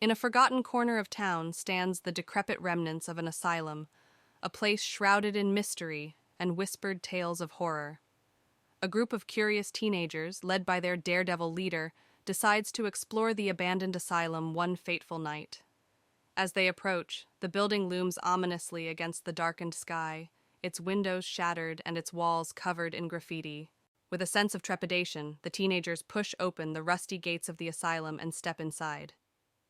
In a forgotten corner of town stands the decrepit remnants of an asylum, a place shrouded in mystery and whispered tales of horror. A group of curious teenagers, led by their daredevil leader, decides to explore the abandoned asylum one fateful night. As they approach, the building looms ominously against the darkened sky, its windows shattered and its walls covered in graffiti. With a sense of trepidation, the teenagers push open the rusty gates of the asylum and step inside.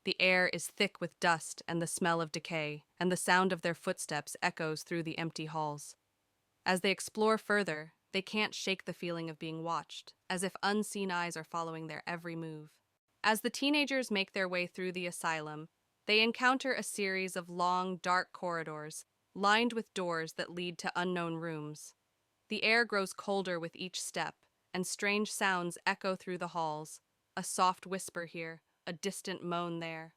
The air is thick with dust and the smell of decay, and the sound of their footsteps echoes through the empty halls. As they explore further, they can't shake the feeling of being watched, as if unseen eyes are following their every move. As the teenagers make their way through the asylum, they encounter a series of long, dark corridors, lined with doors that lead to unknown rooms. The air grows colder with each step, and strange sounds echo through the halls, a soft whisper here, a distant moan there.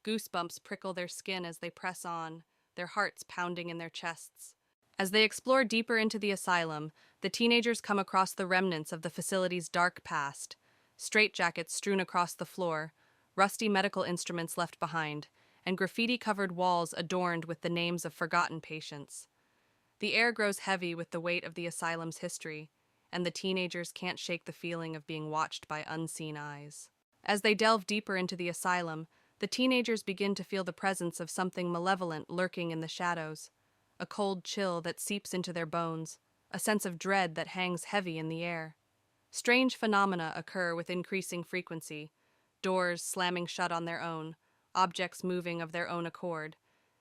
Goosebumps prickle their skin as they press on, their hearts pounding in their chests. As they explore deeper into the asylum, the teenagers come across the remnants of the facility's dark past, straitjackets strewn across the floor, rusty medical instruments left behind, and graffiti-covered walls adorned with the names of forgotten patients. The air grows heavy with the weight of the asylum's history, and the teenagers can't shake the feeling of being watched by unseen eyes. As they delve deeper into the asylum, the teenagers begin to feel the presence of something malevolent lurking in the shadows, a cold chill that seeps into their bones, a sense of dread that hangs heavy in the air. Strange phenomena occur with increasing frequency, doors slamming shut on their own, objects moving of their own accord,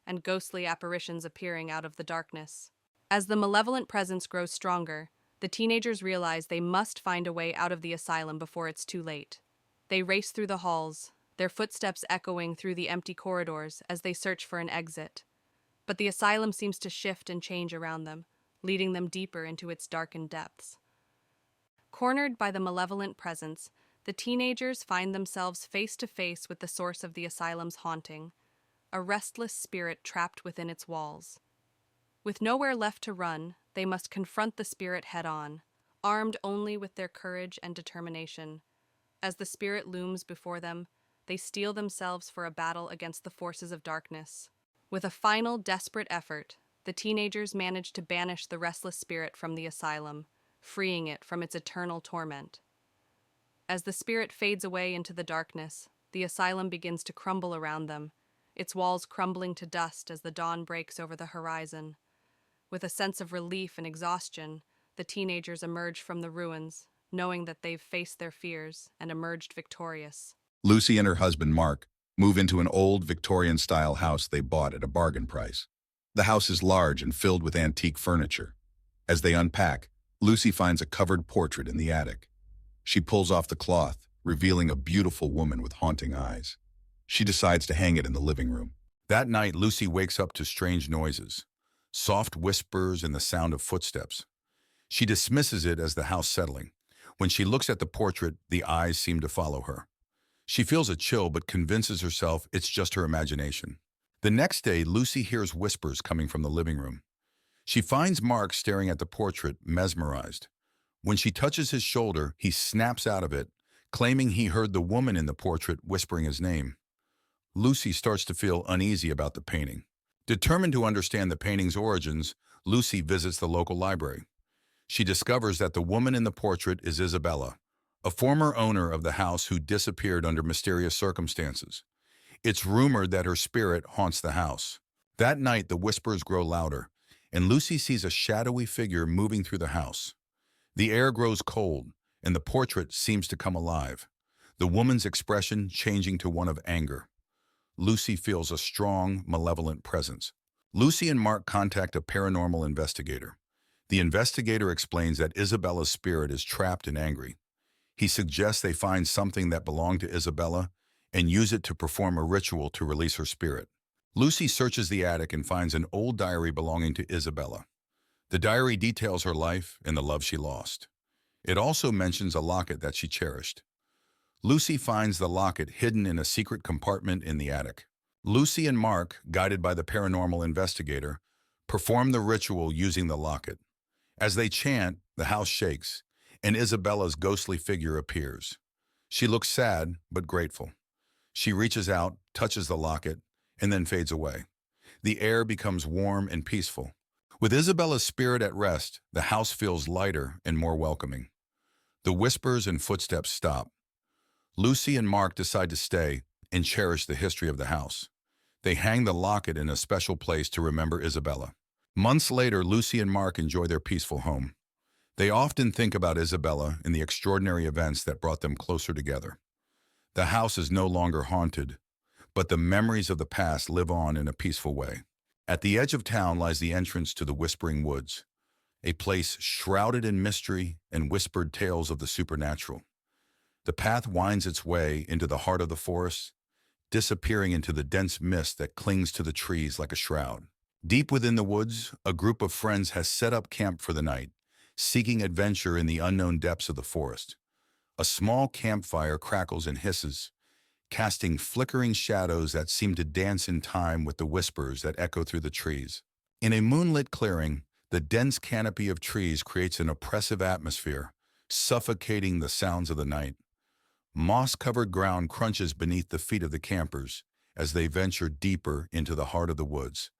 and ghostly apparitions appearing out of the darkness. As the malevolent presence grows stronger, the teenagers realize they must find a way out of the asylum before it's too late. They race through the halls, their footsteps echoing through the empty corridors as they search for an exit. But the asylum seems to shift and change around them, leading them deeper into its darkened depths. Cornered by the malevolent presence, the teenagers find themselves face to face with the source of the asylum's haunting, a restless spirit trapped within its walls. With nowhere left to run, they must confront the spirit head-on, armed only with their courage and determination. As the spirit looms before them, they steel themselves for a battle against the forces of darkness. With a final, desperate effort, the teenagers manage to banish the restless spirit from the asylum, freeing it from its eternal torment. As the spirit fades away into the darkness, the asylum begins to crumble around them, its walls crumbling to dust as the dawn breaks over the horizon. With a sense of relief and exhaustion, the teenagers emerge from the ruins, knowing that they've faced their fears and emerged victorious. Lucy and her husband, Mark, move into an old Victorian-style house they bought at a bargain price. The house is large and filled with antique furniture. As they unpack, Lucy finds a covered portrait in the attic. She pulls off the cloth, revealing a beautiful woman with haunting eyes. She decides to hang it in the living room. That night, Lucy wakes up to strange noises, soft whispers and the sound of footsteps. She dismisses it as the house settling. When she looks at the portrait, the eyes seem to follow her. She feels a chill but convinces herself it's just her imagination. The next day, Lucy hears whispers coming from the living room. She finds Mark staring at the portrait, mesmerized. When she touches his shoulder, he snaps out of it, claiming he heard the woman in the portrait whispering his name. Lucy starts to feel uneasy about the painting. Determined to understand the painting's origins, Lucy visits the local library. She discovers that the woman in the portrait is Isabella, a former owner of the house who disappeared under mysterious circumstances. It's rumored that her spirit haunts the house. That night, the whispers grow louder, and Lucy sees a shadowy figure moving through the house. The air grows cold, and the portrait seems to come alive, the woman's expression changing to one of anger. Lucy feels a strong, malevolent presence. Lucy and Mark contact a paranormal investigator. The investigator explains that Isabella's spirit is trapped and angry. He suggests they find something that belonged to Isabella and use it to perform a ritual to release her spirit. Lucy searches the attic and finds an old diary belonging to Isabella. The diary details her life and the love she lost. It also mentions a locket that she cherished. Lucy finds the locket hidden in a secret compartment in the attic. Lucy and Mark, guided by the paranormal investigator, perform the ritual using the locket. As they chant, the house shakes, and Isabella's ghostly figure appears. She looks sad but grateful. She reaches out, touches the locket, and then fades away. The air becomes warm and peaceful. With Isabella's spirit at rest, the house feels lighter and more welcoming. The whispers and footsteps stop. Lucy and Mark decide to stay and cherish the history of the house. They hang the locket in a special place to remember Isabella. Months later, Lucy and Mark enjoy their peaceful home. They often think about Isabella and the extraordinary events that brought them closer together. The house is no longer haunted, but the memories of the past live on in a peaceful way. At the edge of town lies the entrance to the Whispering Woods, a place shrouded in mystery and whispered tales of the supernatural. The path winds its way into the heart of the forest, disappearing into the dense mist that clings to the trees like a shroud. Deep within the woods, a group of friends has set up camp for the night, seeking adventure in the unknown depths of the forest. A small campfire crackles and hisses, casting flickering shadows that seem to dance in time with the whispers that echo through the trees. In a moonlit clearing, the dense canopy of trees creates an oppressive atmosphere, suffocating the sounds of the night. Moss-covered ground crunches beneath the feet of the campers as they venture deeper into the heart of the woods,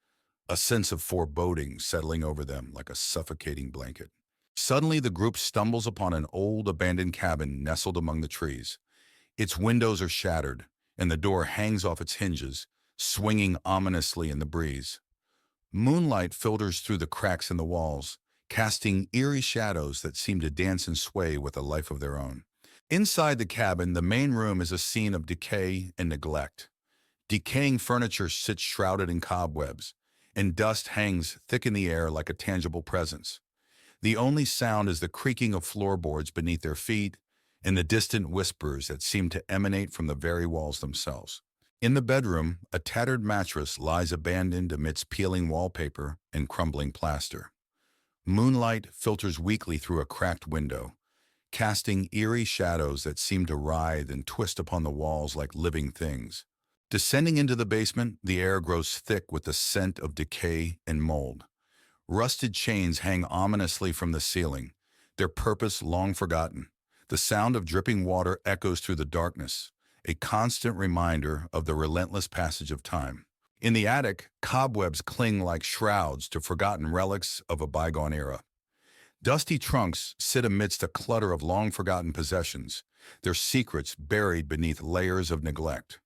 a sense of foreboding settling over them like a suffocating blanket. Suddenly, the group stumbles upon an old, abandoned cabin nestled among the trees. Its windows are shattered, and the door hangs off its hinges, swinging ominously in the breeze. Moonlight filters through the cracks in the walls, casting eerie shadows that seem to dance and sway with a life of their own. Inside the cabin, the main room is a scene of decay and neglect. Decaying furniture sits shrouded in cobwebs, and dust hangs thick in the air like a tangible presence. The only sound is the creaking of floorboards beneath their feet and the distant whispers that seem to emanate from the very walls themselves. In the bedroom, a tattered mattress lies abandoned amidst peeling wallpaper and crumbling plaster. Moonlight filters weakly through a cracked window, casting eerie shadows that seem to writhe and twist upon the walls like living things. Descending into the basement, the air grows thick with the scent of decay and mold. Rusted chains hang ominously from the ceiling, their purpose long forgotten. The sound of dripping water echoes through the darkness, a constant reminder of the relentless passage of time. In the attic, cobwebs cling like shrouds to forgotten relics of a bygone era. Dusty trunks sit amidst a clutter of long-forgotten possessions, their secrets buried beneath layers of neglect.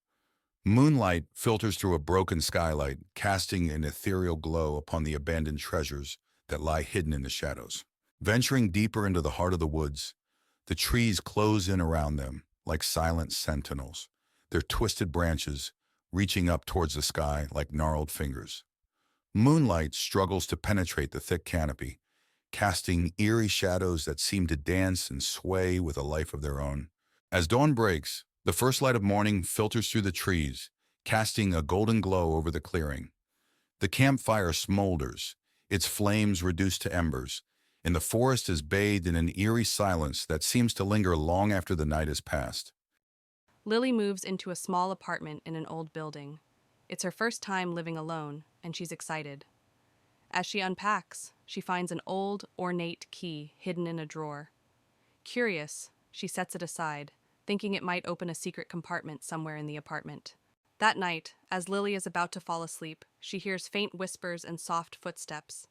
Moonlight filters through a broken skylight, casting an ethereal glow upon the abandoned treasures that lie hidden in the shadows. Venturing deeper into the heart of the woods, the trees close in around them like silent sentinels, their twisted branches reaching up towards the sky like gnarled fingers. Moonlight struggles to penetrate the thick canopy, casting eerie shadows that seem to dance and sway with a life of their own. As dawn breaks, the first light of morning filters through the trees, casting a golden glow over the clearing. The campfire smolders, its flames reduced to embers, and the forest is bathed in an eerie silence that seems to linger long after the night has passed. Lily moves into a small apartment in an old building. It's her first time living alone, and she's excited. As she unpacks, she finds an old, ornate key hidden in a drawer. Curious, she sets it aside, thinking it might open a secret compartment somewhere in the apartment. That night, as Lily is about to fall asleep, she hears faint whispers and soft footsteps.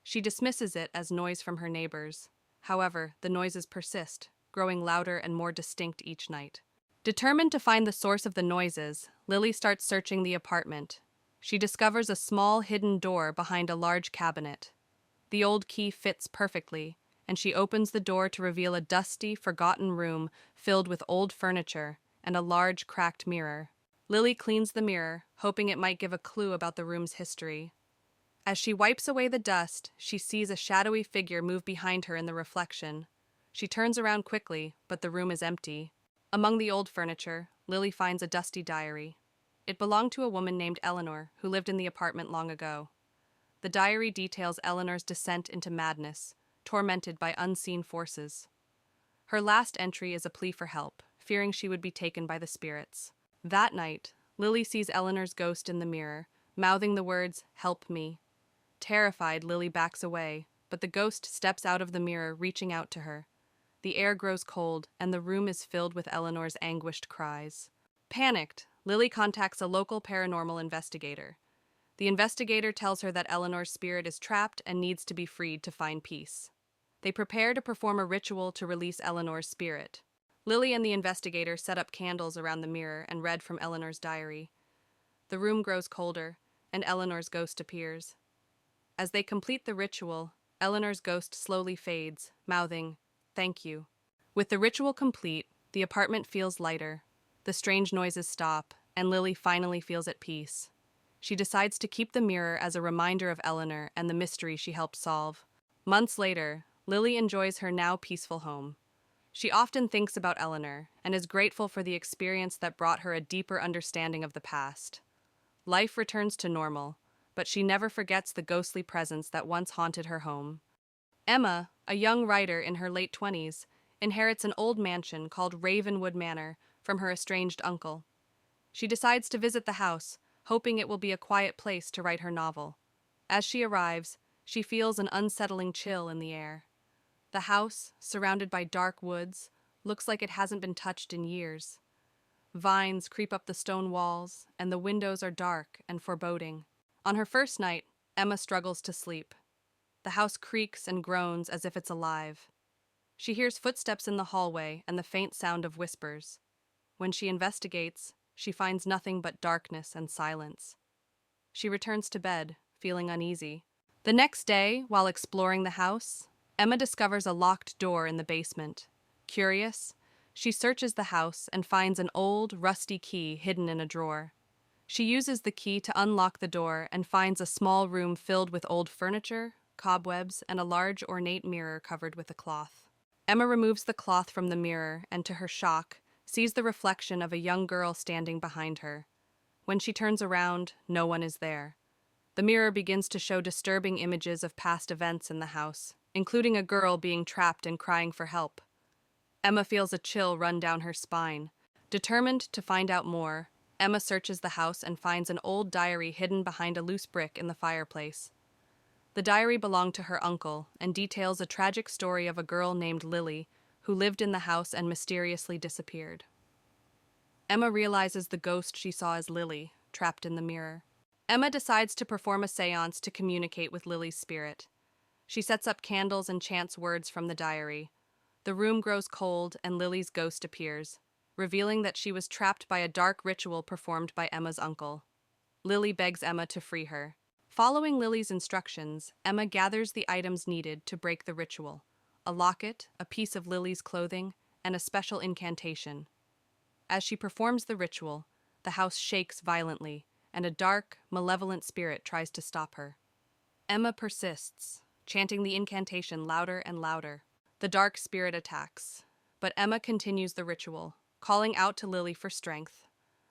She dismisses it as noise from her neighbors. However, the noises persist, growing louder and more distinct each night. Determined to find the source of the noises, Lily starts searching the apartment. She discovers a small hidden door behind a large cabinet. The old key fits perfectly, and she opens the door to reveal a dusty, forgotten room filled with old furniture and a large, cracked mirror. Lily cleans the mirror, hoping it might give a clue about the room's history. As she wipes away the dust, she sees a shadowy figure move behind her in the reflection. She turns around quickly, but the room is empty. Among the old furniture, Lily finds a dusty diary. It belonged to a woman named Eleanor, who lived in the apartment long ago. The diary details Eleanor's descent into madness, tormented by unseen forces. Her last entry is a plea for help, fearing she would be taken by the spirits. That night, Lily sees Eleanor's ghost in the mirror, mouthing the words, "Help me." Terrified, Lily backs away, but the ghost steps out of the mirror, reaching out to her. The air grows cold, and the room is filled with Eleanor's anguished cries. Panicked, Lily contacts a local paranormal investigator. The investigator tells her that Eleanor's spirit is trapped and needs to be freed to find peace. They prepare to perform a ritual to release Eleanor's spirit. Lily and the investigator set up candles around the mirror and read from Eleanor's diary. The room grows colder, and Eleanor's ghost appears. As they complete the ritual, Eleanor's ghost slowly fades, mouthing, "Thank you." With the ritual complete, the apartment feels lighter. The strange noises stop, and Lily finally feels at peace. She decides to keep the mirror as a reminder of Eleanor and the mystery she helped solve. Months later, Lily enjoys her now peaceful home. She often thinks about Eleanor and is grateful for the experience that brought her a deeper understanding of the past. Life returns to normal, but she never forgets the ghostly presence that once haunted her home. Emma, a young writer in her late 20s, inherits an old mansion called Ravenwood Manor from her estranged uncle. She decides to visit the house, hoping it will be a quiet place to write her novel. As she arrives, she feels an unsettling chill in the air. The house, surrounded by dark woods, looks like it hasn't been touched in years. Vines creep up the stone walls, and the windows are dark and foreboding. On her first night, Emma struggles to sleep. The house creaks and groans as if it's alive. She hears footsteps in the hallway and the faint sound of whispers. When she investigates, she finds nothing but darkness and silence. She returns to bed, feeling uneasy. The next day, while exploring the house, Emma discovers a locked door in the basement. Curious, she searches the house and finds an old, rusty key hidden in a drawer. She uses the key to unlock the door and finds a small room filled with old furniture, cobwebs, and a large, ornate mirror covered with a cloth. Emma removes the cloth from the mirror and, to her shock, sees the reflection of a young girl standing behind her. When she turns around, no one is there. The mirror begins to show disturbing images of past events in the house, including a girl being trapped and crying for help. Emma feels a chill run down her spine. Determined to find out more, Emma searches the house and finds an old diary hidden behind a loose brick in the fireplace. The diary belonged to her uncle and details a tragic story of a girl named Lily who lived in the house and mysteriously disappeared. Emma realizes the ghost she saw as Lily, trapped in the mirror. Emma decides to perform a seance to communicate with Lily's spirit. She sets up candles and chants words from the diary. The room grows cold and Lily's ghost appears, revealing that she was trapped by a dark ritual performed by Emma's uncle. Lily begs Emma to free her. Following Lily's instructions, Emma gathers the items needed to break the ritual: a locket, a piece of Lily's clothing, and a special incantation. As she performs the ritual, the house shakes violently, and a dark, malevolent spirit tries to stop her. Emma persists, chanting the incantation louder and louder. The dark spirit attacks, but Emma continues the ritual, calling out to Lily for strength.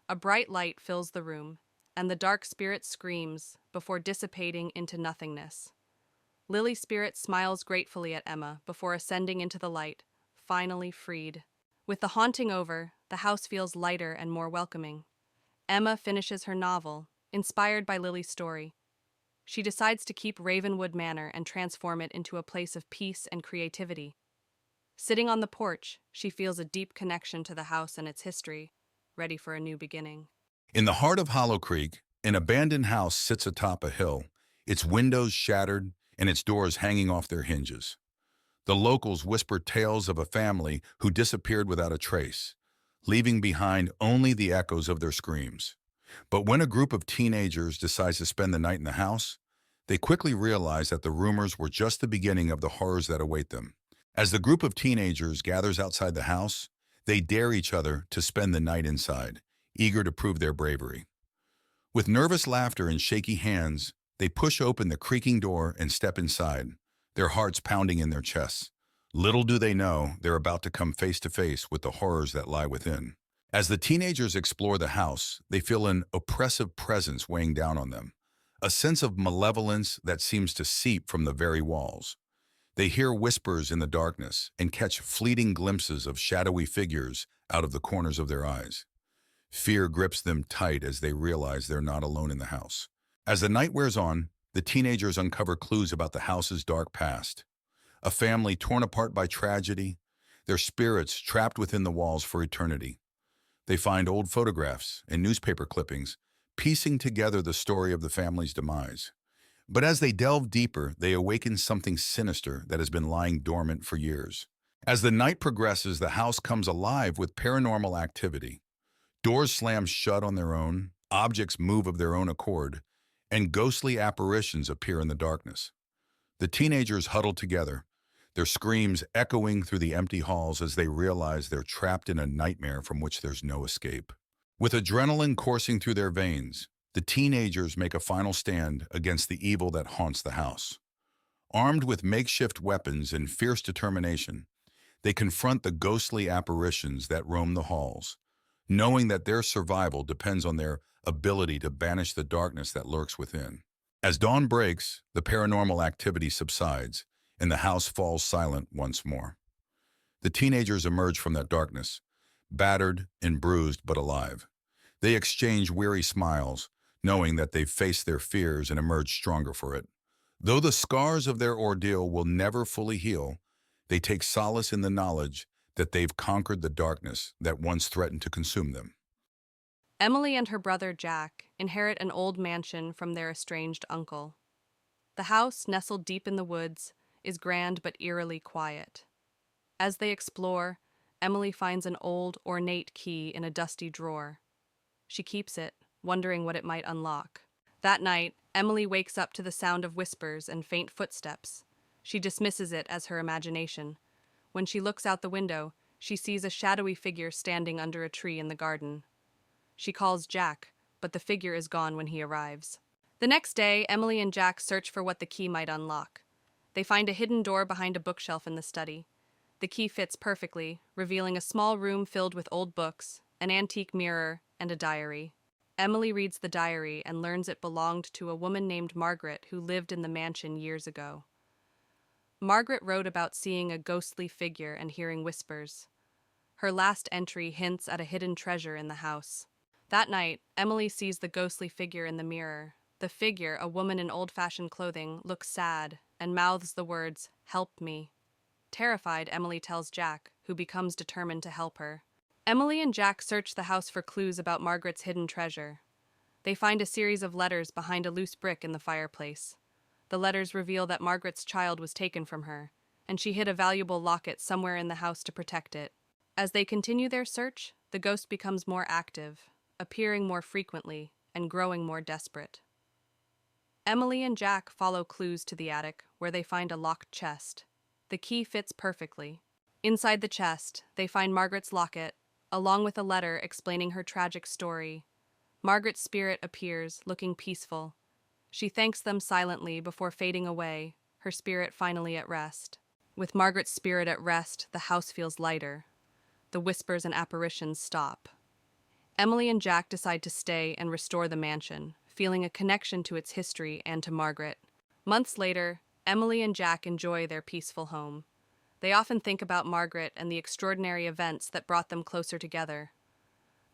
A bright light fills the room, and the dark spirit screams before dissipating into nothingness. Lily's spirit smiles gratefully at Emma before ascending into the light, finally freed. With the haunting over, the house feels lighter and more welcoming. Emma finishes her novel, inspired by Lily's story. She decides to keep Ravenwood Manor and transform it into a place of peace and creativity. Sitting on the porch, she feels a deep connection to the house and its history, ready for a new beginning. In the heart of Hollow Creek, an abandoned house sits atop a hill, its windows shattered and its doors hanging off their hinges. The locals whisper tales of a family who disappeared without a trace, leaving behind only the echoes of their screams. But when a group of teenagers decides to spend the night in the house, they quickly realize that the rumors were just the beginning of the horrors that await them. As the group of teenagers gathers outside the house, they dare each other to spend the night inside, eager to prove their bravery. With nervous laughter and shaky hands, they push open the creaking door and step inside, their hearts pounding in their chests. Little do they know they're about to come face to face with the horrors that lie within. As the teenagers explore the house, they feel an oppressive presence weighing down on them, a sense of malevolence that seems to seep from the very walls. They hear whispers in the darkness and catch fleeting glimpses of shadowy figures out of the corners of their eyes. Fear grips them tight as they realize they're not alone in the house. As the night wears on, the teenagers uncover clues about the house's dark past. A family torn apart by tragedy, their spirits trapped within the walls for eternity. They find old photographs and newspaper clippings, piecing together the story of the family's demise. But as they delve deeper, they awaken something sinister that has been lying dormant for years. As the night progresses, the house comes alive with paranormal activity. Doors slam shut on their own, objects move of their own accord, and ghostly apparitions appear in the darkness. The teenagers huddle together, their screams echoing through the empty halls as they realize they're trapped in a nightmare from which there's no escape. With adrenaline coursing through their veins, the teenagers make a final stand against the evil that haunts the house. Armed with makeshift weapons and fierce determination, they confront the ghostly apparitions that roam the halls, knowing that their survival depends on their ability to banish the darkness that lurks within. As dawn breaks, the paranormal activity subsides, and the house falls silent once more. The teenagers emerge from that darkness, battered and bruised but alive. They exchange weary smiles, knowing that they've faced their fears and emerged stronger for it. Though the scars of their ordeal will never fully heal, they take solace in the knowledge that they've conquered the darkness that once threatened to consume them. Emily and her brother Jack inherit an old mansion from their estranged uncle. The house, nestled deep in the woods, is grand but eerily quiet. As they explore, Emily finds an old, ornate key in a dusty drawer. She keeps it, wondering what it might unlock. That night, Emily wakes up to the sound of whispers and faint footsteps. She dismisses it as her imagination. When she looks out the window, she sees a shadowy figure standing under a tree in the garden. She calls Jack, but the figure is gone when he arrives. The next day, Emily and Jack search for what the key might unlock. They find a hidden door behind a bookshelf in the study. The key fits perfectly, revealing a small room filled with old books, an antique mirror, and a diary. Emily reads the diary and learns it belonged to a woman named Margaret who lived in the mansion years ago. Margaret wrote about seeing a ghostly figure and hearing whispers. Her last entry hints at a hidden treasure in the house. That night, Emily sees the ghostly figure in the mirror. The figure, a woman in old-fashioned clothing, looks sad and mouths the words, "Help me." Terrified, Emily tells Jack, who becomes determined to help her. Emily and Jack search the house for clues about Margaret's hidden treasure. They find a series of letters behind a loose brick in the fireplace. The letters reveal that Margaret's child was taken from her, and she hid a valuable locket somewhere in the house to protect it. As they continue their search, the ghost becomes more active, appearing more frequently and growing more desperate. Emily and Jack follow clues to the attic, where they find a locked chest. The key fits perfectly. Inside the chest, they find Margaret's locket, along with a letter explaining her tragic story. Margaret's spirit appears, looking peaceful. She thanks them silently before fading away, her spirit finally at rest. With Margaret's spirit at rest, the house feels lighter. The whispers and apparitions stop. Emily and Jack decide to stay and restore the mansion, feeling a connection to its history and to Margaret. Months later, Emily and Jack enjoy their peaceful home. They often think about Margaret and the extraordinary events that brought them closer together.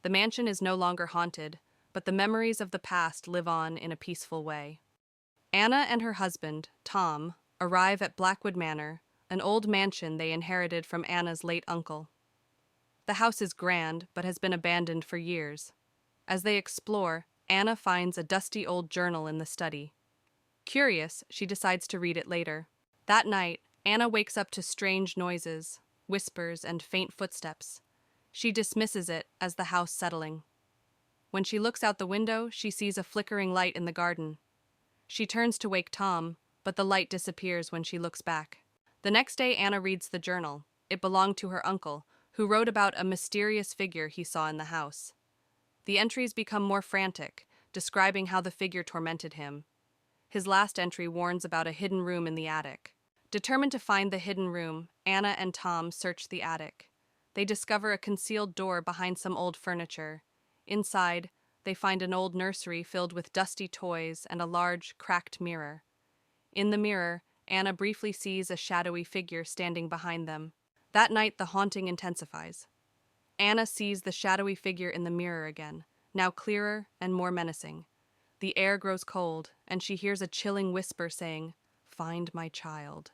The mansion is no longer haunted, but the memories of the past live on in a peaceful way. Anna and her husband, Tom, arrive at Blackwood Manor, an old mansion they inherited from Anna's late uncle. The house is grand, but has been abandoned for years. As they explore, Anna finds a dusty old journal in the study. Curious, she decides to read it later. That night, Anna wakes up to strange noises, whispers, and faint footsteps. She dismisses it as the house settling. When she looks out the window, she sees a flickering light in the garden. She turns to wake Tom, but the light disappears when she looks back. The next day, Anna reads the journal. It belonged to her uncle, who wrote about a mysterious figure he saw in the house. The entries become more frantic, describing how the figure tormented him. His last entry warns about a hidden room in the attic. Determined to find the hidden room, Anna and Tom search the attic. They discover a concealed door behind some old furniture. Inside, they find an old nursery filled with dusty toys and a large, cracked mirror. In the mirror, Anna briefly sees a shadowy figure standing behind them. That night, the haunting intensifies. Anna sees the shadowy figure in the mirror again, now clearer and more menacing. The air grows cold, and she hears a chilling whisper saying, "Find my child."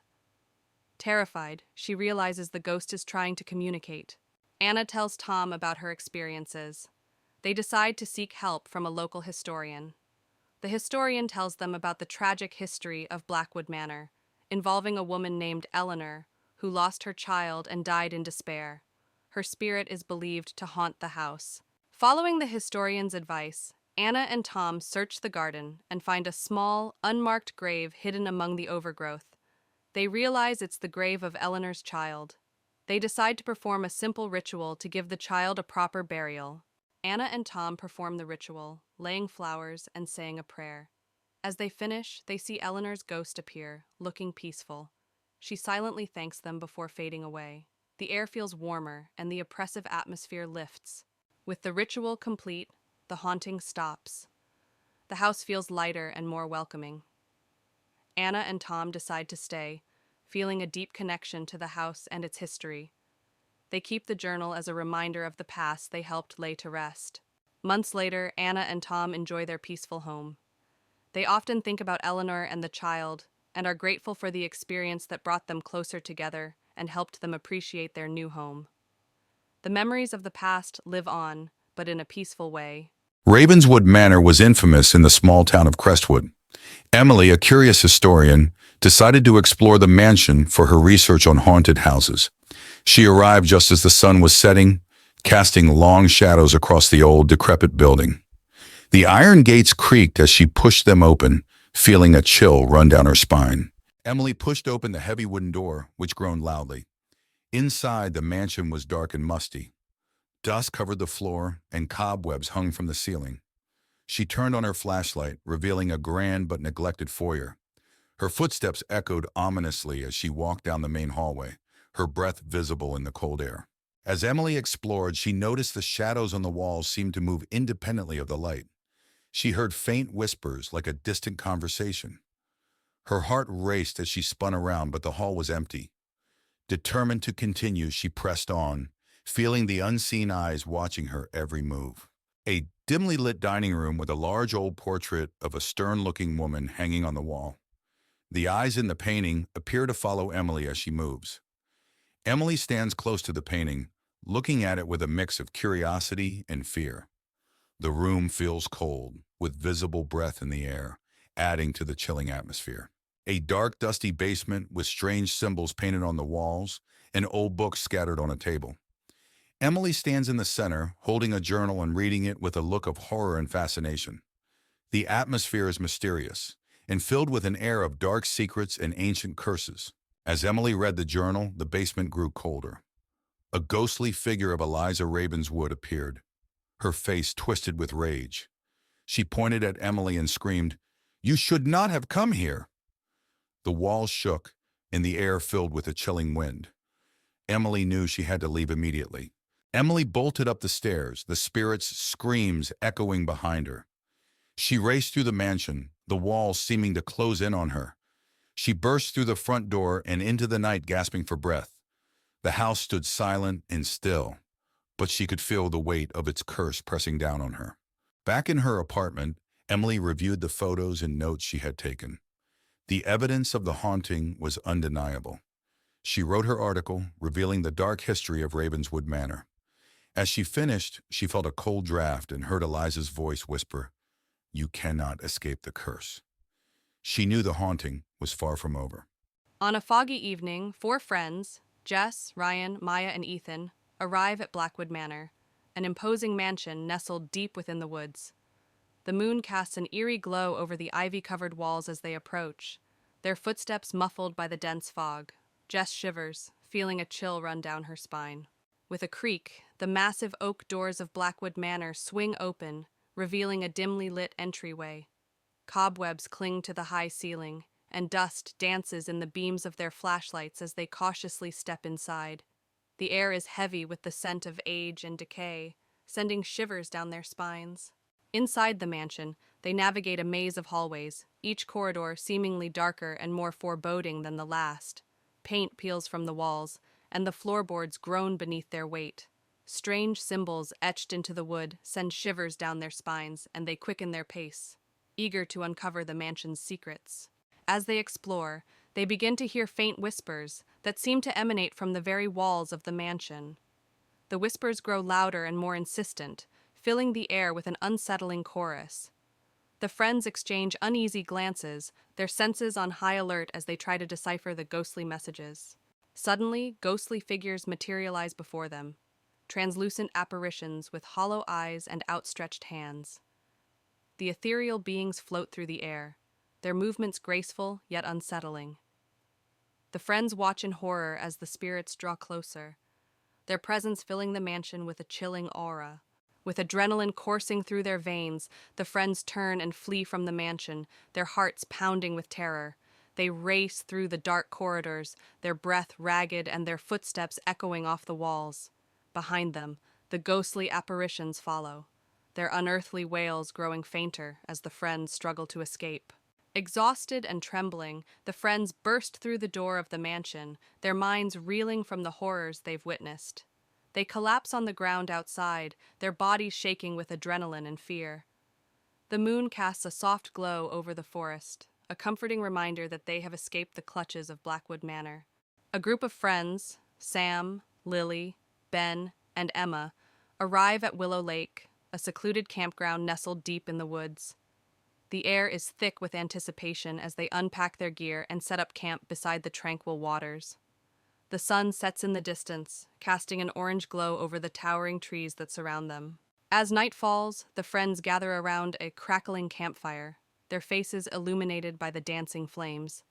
Terrified, she realizes the ghost is trying to communicate. Anna tells Tom about her experiences. They decide to seek help from a local historian. The historian tells them about the tragic history of Blackwood Manor, involving a woman named Eleanor, who lost her child and died in despair. Her spirit is believed to haunt the house. Following the historian's advice, Anna and Tom search the garden and find a small, unmarked grave hidden among the overgrowth. They realize it's the grave of Eleanor's child. They decide to perform a simple ritual to give the child a proper burial. Anna and Tom perform the ritual, laying flowers and saying a prayer. As they finish, they see Eleanor's ghost appear, looking peaceful. She silently thanks them before fading away. The air feels warmer and the oppressive atmosphere lifts. With the ritual complete, the haunting stops. The house feels lighter and more welcoming. Anna and Tom decide to stay, feeling a deep connection to the house and its history. They keep the journal as a reminder of the past they helped lay to rest. Months later, Anna and Tom enjoy their peaceful home. They often think about Eleanor and the child, and are grateful for the experience that brought them closer together and helped them appreciate their new home. The memories of the past live on, but in a peaceful way. Ravenswood Manor was infamous in the small town of Crestwood. Emily, a curious historian, decided to explore the mansion for her research on haunted houses. She arrived just as the sun was setting, casting long shadows across the old, decrepit building. The iron gates creaked as she pushed them open, feeling a chill run down her spine. Emily pushed open the heavy wooden door, which groaned loudly. Inside, the mansion was dark and musty. Dust covered the floor, and cobwebs hung from the ceiling. She turned on her flashlight, revealing a grand but neglected foyer. Her footsteps echoed ominously as she walked down the main hallway, her breath visible in the cold air. As Emily explored, she noticed the shadows on the walls seemed to move independently of the light. She heard faint whispers like a distant conversation. Her heart raced as she spun around, but the hall was empty. Determined to continue, she pressed on, feeling the unseen eyes watching her every move. A dimly lit dining room with a large old portrait of a stern-looking woman hanging on the wall. The eyes in the painting appear to follow Emily as she moves. Emily stands close to the painting, looking at it with a mix of curiosity and fear. The room feels cold, with visible breath in the air, adding to the chilling atmosphere. A dark, dusty basement with strange symbols painted on the walls and old books scattered on a table. Emily stands in the center, holding a journal and reading it with a look of horror and fascination. The atmosphere is mysterious and filled with an air of dark secrets and ancient curses. As Emily read the journal, the basement grew colder. A ghostly figure of Eliza Ravenswood appeared, her face twisted with rage. She pointed at Emily and screamed, "You should not have come here!" The walls shook, and the air filled with a chilling wind. Emily knew she had to leave immediately. Emily bolted up the stairs, the spirit's screams echoing behind her. She raced through the mansion, the walls seeming to close in on her. She burst through the front door and into the night, gasping for breath. The house stood silent and still, but she could feel the weight of its curse pressing down on her. Back in her apartment, Emily reviewed the photos and notes she had taken. The evidence of the haunting was undeniable. She wrote her article, revealing the dark history of Ravenswood Manor. As she finished, she felt a cold draft and heard Eliza's voice whisper, "You cannot escape the curse." She knew the haunting was far from over. On a foggy evening, 4 friends, Jess, Ryan, Maya, and Ethan, arrive at Blackwood Manor, an imposing mansion nestled deep within the woods. The moon casts an eerie glow over the ivy-covered walls as they approach, their footsteps muffled by the dense fog. Jess shivers, feeling a chill run down her spine. With a creak, the massive oak doors of Blackwood Manor swing open, revealing a dimly lit entryway. Cobwebs cling to the high ceiling, and dust dances in the beams of their flashlights as they cautiously step inside. The air is heavy with the scent of age and decay, sending shivers down their spines. Inside the mansion, they navigate a maze of hallways, each corridor seemingly darker and more foreboding than the last. Paint peels from the walls, and the floorboards groan beneath their weight. Strange symbols etched into the wood send shivers down their spines, and they quicken their pace, eager to uncover the mansion's secrets. As they explore, they begin to hear faint whispers that seem to emanate from the very walls of the mansion. The whispers grow louder and more insistent, filling the air with an unsettling chorus. The friends exchange uneasy glances, their senses on high alert as they try to decipher the ghostly messages. Suddenly, ghostly figures materialize before them, translucent apparitions with hollow eyes and outstretched hands. The ethereal beings float through the air, their movements graceful yet unsettling. The friends watch in horror as the spirits draw closer, their presence filling the mansion with a chilling aura. With adrenaline coursing through their veins, the friends turn and flee from the mansion, their hearts pounding with terror. They race through the dark corridors, their breath ragged and their footsteps echoing off the walls. Behind them, the ghostly apparitions follow, their unearthly wails growing fainter as the friends struggle to escape. Exhausted and trembling, the friends burst through the door of the mansion, their minds reeling from the horrors they've witnessed. They collapse on the ground outside, their bodies shaking with adrenaline and fear. The moon casts a soft glow over the forest, a comforting reminder that they have escaped the clutches of Blackwood Manor. A group of friends, Sam, Lily, Ben, and Emma, arrive at Willow Lake, a secluded campground nestled deep in the woods. The air is thick with anticipation as they unpack their gear and set up camp beside the tranquil waters. The sun sets in the distance, casting an orange glow over the towering trees that surround them. As night falls, the friends gather around a crackling campfire, their faces illuminated by the dancing flames.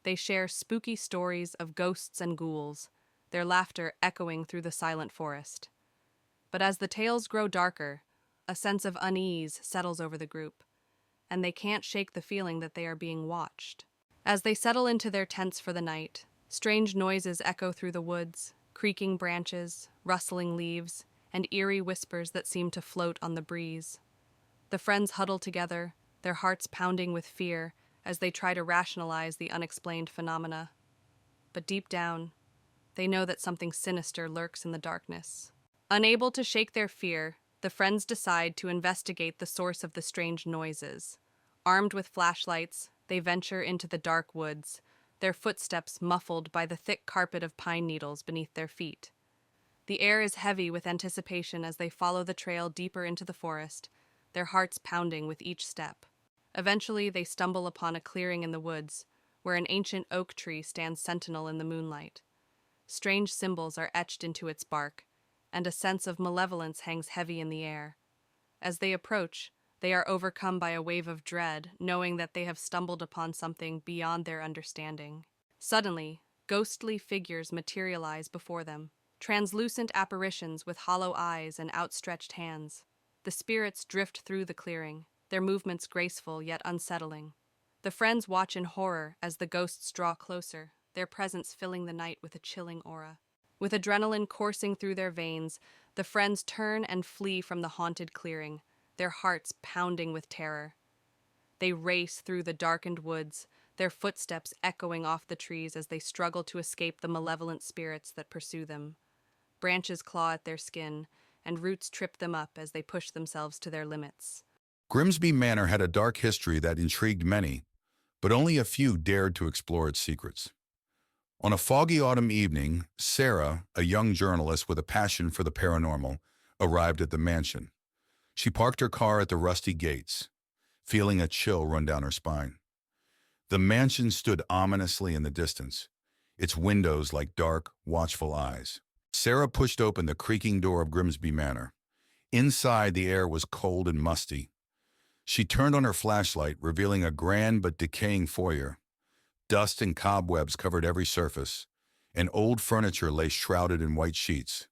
They share spooky stories of ghosts and ghouls, their laughter echoing through the silent forest. But as the tales grow darker, a sense of unease settles over the group, and they can't shake the feeling that they are being watched. As they settle into their tents for the night, strange noises echo through the woods, creaking branches, rustling leaves, and eerie whispers that seem to float on the breeze. The friends huddle together, their hearts pounding with fear as they try to rationalize the unexplained phenomena. But deep down, they know that something sinister lurks in the darkness. Unable to shake their fear, the friends decide to investigate the source of the strange noises. Armed with flashlights, they venture into the dark woods, their footsteps muffled by the thick carpet of pine needles beneath their feet. The air is heavy with anticipation as they follow the trail deeper into the forest, their hearts pounding with each step. Eventually, they stumble upon a clearing in the woods, where an ancient oak tree stands sentinel in the moonlight. Strange symbols are etched into its bark, and a sense of malevolence hangs heavy in the air. As they approach, they are overcome by a wave of dread, knowing that they have stumbled upon something beyond their understanding. Suddenly, ghostly figures materialize before them, translucent apparitions with hollow eyes and outstretched hands. The spirits drift through the clearing, their movements graceful yet unsettling. The friends watch in horror as the ghosts draw closer, their presence filling the night with a chilling aura. With adrenaline coursing through their veins, the friends turn and flee from the haunted clearing, their hearts pounding with terror. They race through the darkened woods, their footsteps echoing off the trees as they struggle to escape the malevolent spirits that pursue them. Branches claw at their skin, and roots trip them up as they push themselves to their limits. Grimsby Manor had a dark history that intrigued many, but only a few dared to explore its secrets. On a foggy autumn evening, Sarah, a young journalist with a passion for the paranormal, arrived at the mansion. She parked her car at the rusty gates, feeling a chill run down her spine. The mansion stood ominously in the distance, its windows like dark, watchful eyes. Sarah pushed open the creaking door of Grimsby Manor. Inside, the air was cold and musty. She turned on her flashlight, revealing a grand but decaying foyer. Dust and cobwebs covered every surface, and old furniture lay shrouded in white sheets.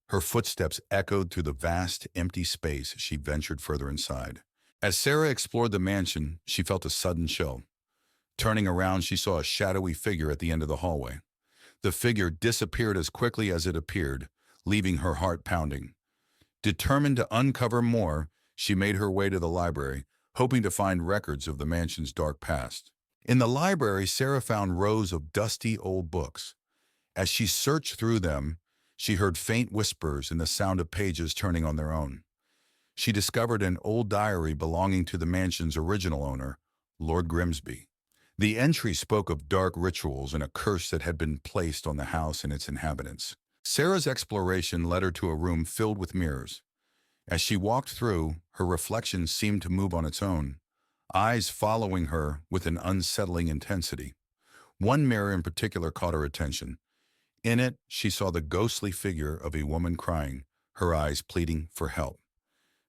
Her footsteps echoed through the vast, empty space as she ventured further inside. As Sarah explored the mansion, she felt a sudden chill. Turning around, she saw a shadowy figure at the end of the hallway. The figure disappeared as quickly as it appeared, leaving her heart pounding. Determined to uncover more, she made her way to the library, hoping to find records of the mansion's dark past. In the library, Sarah found rows of dusty old books. As she searched through them, she heard faint whispers and the sound of pages turning on their own. She discovered an old diary belonging to the mansion's original owner, Lord Grimsby. The entry spoke of dark rituals and a curse that had been placed on the house and its inhabitants. Sarah's exploration led her to a room filled with mirrors. As she walked through, her reflection seemed to move on its own, eyes following her with an unsettling intensity. One mirror in particular caught her attention. In it, she saw the ghostly figure of a woman crying, her eyes pleading for help.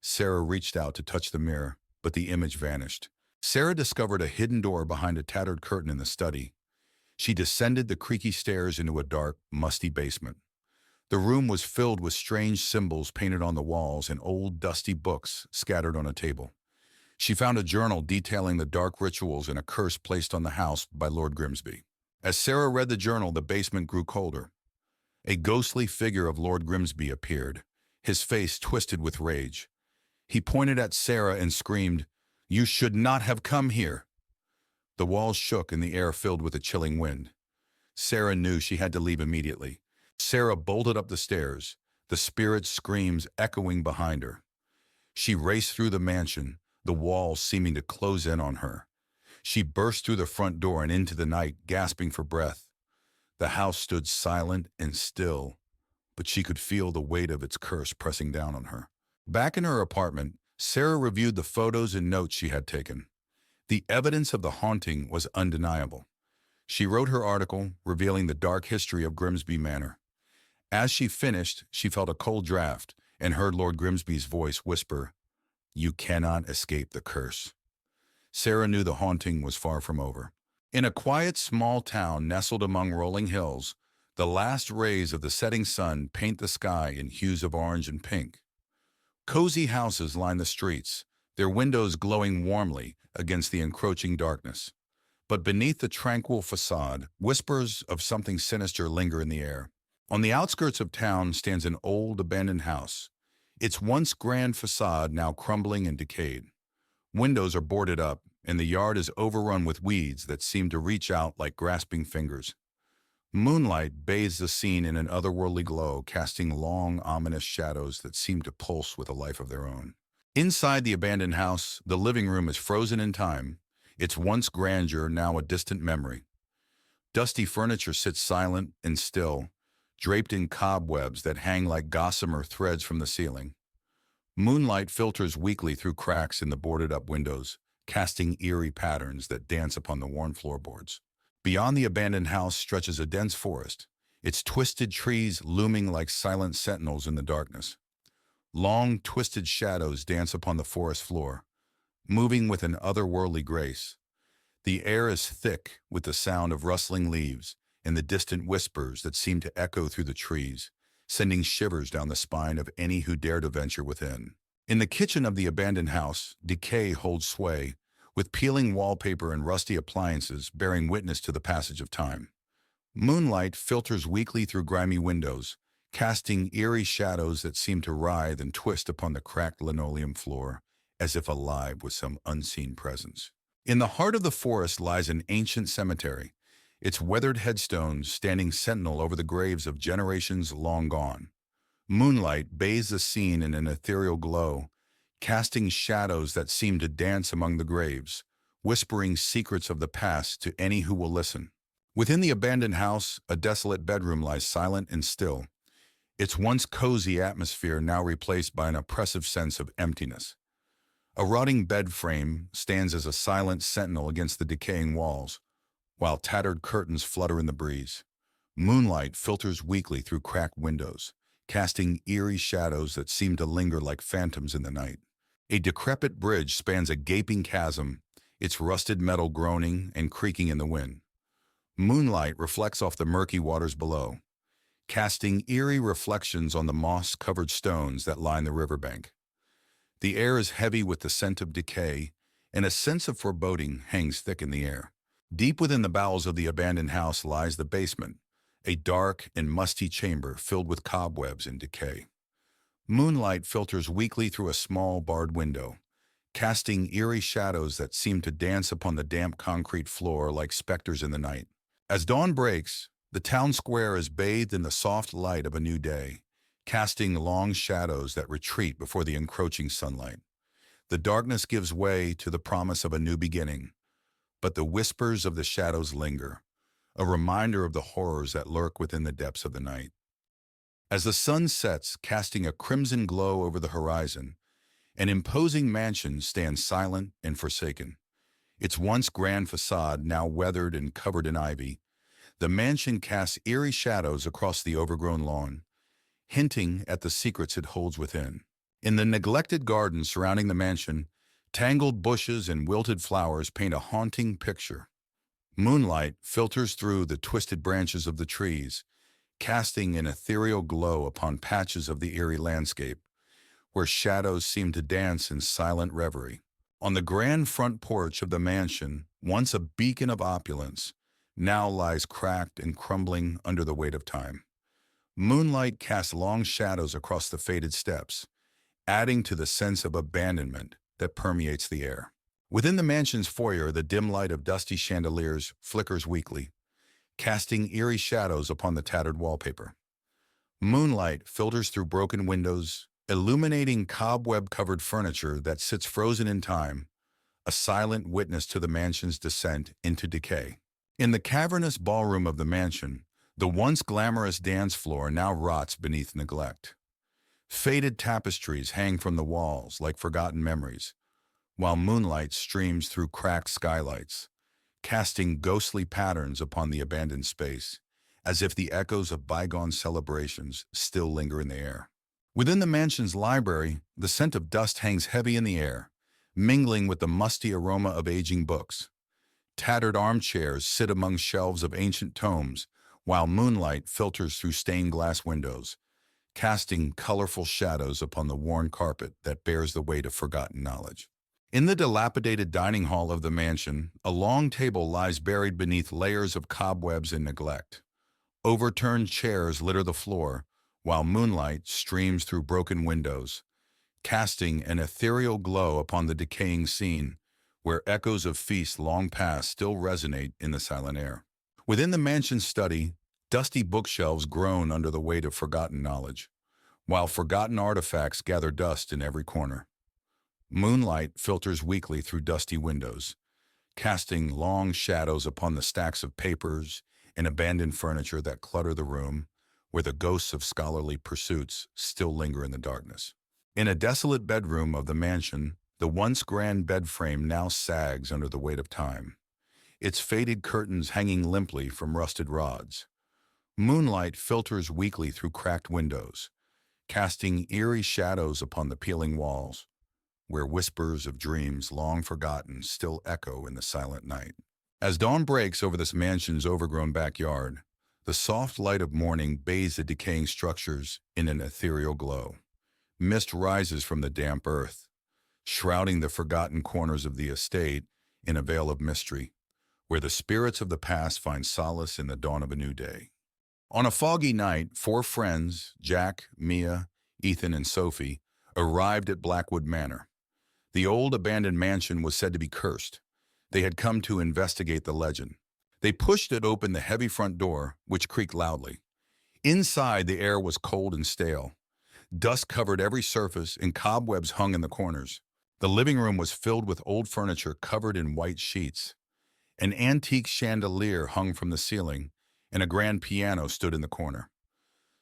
Sarah reached out to touch the mirror, but the image vanished. Sarah discovered a hidden door behind a tattered curtain in the study. She descended the creaky stairs into a dark, musty basement. The room was filled with strange symbols painted on the walls and old, dusty books scattered on a table. She found a journal detailing the dark rituals and a curse placed on the house by Lord Grimsby. As Sarah read the journal, the basement grew colder. A ghostly figure of Lord Grimsby appeared, his face twisted with rage. He pointed at Sarah and screamed, "You should not have come here!" The walls shook and the air filled with a chilling wind. Sarah knew she had to leave immediately. Sarah bolted up the stairs, the spirit's screams echoing behind her. She raced through the mansion, the walls seeming to close in on her. She burst through the front door and into the night, gasping for breath. The house stood silent and still, but she could feel the weight of its curse pressing down on her. Back in her apartment, Sarah reviewed the photos and notes she had taken. The evidence of the haunting was undeniable. She wrote her article, revealing the dark history of Grimsby Manor. As she finished, she felt a cold draft and heard Lord Grimsby's voice whisper, "You cannot escape the curse." Sarah knew the haunting was far from over. In a quiet, small town nestled among rolling hills, the last rays of the setting sun paint the sky in hues of orange and pink. Cozy houses line the streets, their windows glowing warmly against the encroaching darkness. But beneath the tranquil facade, whispers of something sinister linger in the air. On the outskirts of town stands an old, abandoned house, its once grand facade now crumbling and decayed. Windows are boarded up, and the yard is overrun with weeds that seem to reach out like grasping fingers. Moonlight bathes the scene in an otherworldly glow, casting long, ominous shadows that seem to pulse with a life of their own. Inside the abandoned house, the living room is frozen in time, its once grandeur now a distant memory. Dusty furniture sits silent and still, draped in cobwebs that hang like gossamer threads from the ceiling. Moonlight filters weakly through cracks in the boarded-up windows, casting eerie patterns that dance upon the worn floorboards. Beyond the abandoned house stretches a dense forest, its twisted trees looming like silent sentinels in the darkness. Long, twisted shadows dance upon the forest floor, moving with an otherworldly grace. The air is thick with the sound of rustling leaves and the distant whispers that seem to echo through the trees, sending shivers down the spine of any who dare to venture within. In the kitchen of the abandoned house, decay holds sway, with peeling wallpaper and rusty appliances bearing witness to the passage of time. Moonlight filters weakly through grimy windows, casting eerie shadows that seem to writhe and twist upon the cracked linoleum floor, as if alive with some unseen presence. In the heart of the forest lies an ancient cemetery, its weathered headstones standing sentinel over the graves of generations long gone. Moonlight bathes the scene in an ethereal glow, casting shadows that seem to dance among the graves, whispering secrets of the past to any who will listen. Within the abandoned house, a desolate bedroom lies silent and still, its once cozy atmosphere now replaced by an oppressive sense of emptiness. A rotting bed frame stands as a silent sentinel against the decaying walls, while tattered curtains flutter in the breeze. Moonlight filters weakly through cracked windows, casting eerie shadows that seem to linger like phantoms in the night. A decrepit bridge spans a gaping chasm, its rusted metal groaning and creaking in the wind. Moonlight reflects off the murky waters below, casting eerie reflections on the moss-covered stones that line the riverbank. The air is heavy with the scent of decay, and a sense of foreboding hangs thick in the air. Deep within the bowels of the abandoned house lies the basement, a dark and musty chamber filled with cobwebs and decay. Moonlight filters weakly through a small barred window, casting eerie shadows that seem to dance upon the damp concrete floor like specters in the night. As dawn breaks, the town square is bathed in the soft light of a new day, casting long shadows that retreat before the encroaching sunlight. The darkness gives way to the promise of a new beginning, but the whispers of the shadows linger, a reminder of the horrors that lurk within the depths of the night. As the sun sets, casting a crimson glow over the horizon, an imposing mansion stands silent and forsaken. Its once grand facade now weathered and covered in ivy, the mansion casts eerie shadows across the overgrown lawn, hinting at the secrets it holds within. In the neglected garden surrounding the mansion, tangled bushes and wilted flowers paint a haunting picture. Moonlight filters through the twisted branches of the trees, casting an ethereal glow upon patches of the eerie landscape, where shadows seem to dance in silent reverie. On the grand front porch of the mansion, once a beacon of opulence, now lies cracked and crumbling under the weight of time. Moonlight casts long shadows across the faded steps, adding to the sense of abandonment that permeates the air. Within the mansion's foyer, the dim light of dusty chandeliers flickers weakly, casting eerie shadows upon the tattered wallpaper. Moonlight filters through broken windows, illuminating cobweb-covered furniture that sits frozen in time, a silent witness to the mansion's descent into decay. In the cavernous ballroom of the mansion, the once glamorous dance floor now rots beneath neglect. Faded tapestries hang from the walls like forgotten memories, while moonlight streams through cracked skylights, casting ghostly patterns upon the abandoned space, as if the echoes of bygone celebrations still linger in the air. Within the mansion's library, the scent of dust hangs heavy in the air, mingling with the musty aroma of aging books. Tattered armchairs sit among shelves of ancient tomes, while moonlight filters through stained glass windows, casting colorful shadows upon the worn carpet that bears the weight of forgotten knowledge. In the dilapidated dining hall of the mansion, a long table lies buried beneath layers of cobwebs and neglect. Overturned chairs litter the floor, while moonlight streams through broken windows, casting an ethereal glow upon the decaying scene, where echoes of feasts long past still resonate in the silent air. Within the mansion's study, dusty bookshelves groan under the weight of forgotten knowledge, while forgotten artifacts gather dust in every corner. Moonlight filters weakly through dusty windows, casting long shadows upon the stacks of papers and abandoned furniture that clutter the room, where the ghosts of scholarly pursuits still linger in the darkness. In a desolate bedroom of the mansion, the once grand bed frame now sags under the weight of time, its faded curtains hanging limply from rusted rods. Moonlight filters weakly through cracked windows, casting eerie shadows upon the peeling walls, where whispers of dreams long forgotten still echo in the silent night. As dawn breaks over this mansion's overgrown backyard, the soft light of morning bathes the decaying structures in an ethereal glow. Mist rises from the damp earth, shrouding the forgotten corners of the estate in a veil of mystery, where the spirits of the past find solace in the dawn of a new day. On a foggy night, 4 friends, Jack, Mia, Ethan, and Sophie, arrived at Blackwood Manor. The old abandoned mansion was said to be cursed. They had come to investigate the legend. They pushed it open the heavy front door, which creaked loudly. Inside, the air was cold and stale. Dust covered every surface and cobwebs hung in the corners. The living room was filled with old furniture covered in white sheets. An antique chandelier hung from the ceiling, and a grand piano stood in the corner.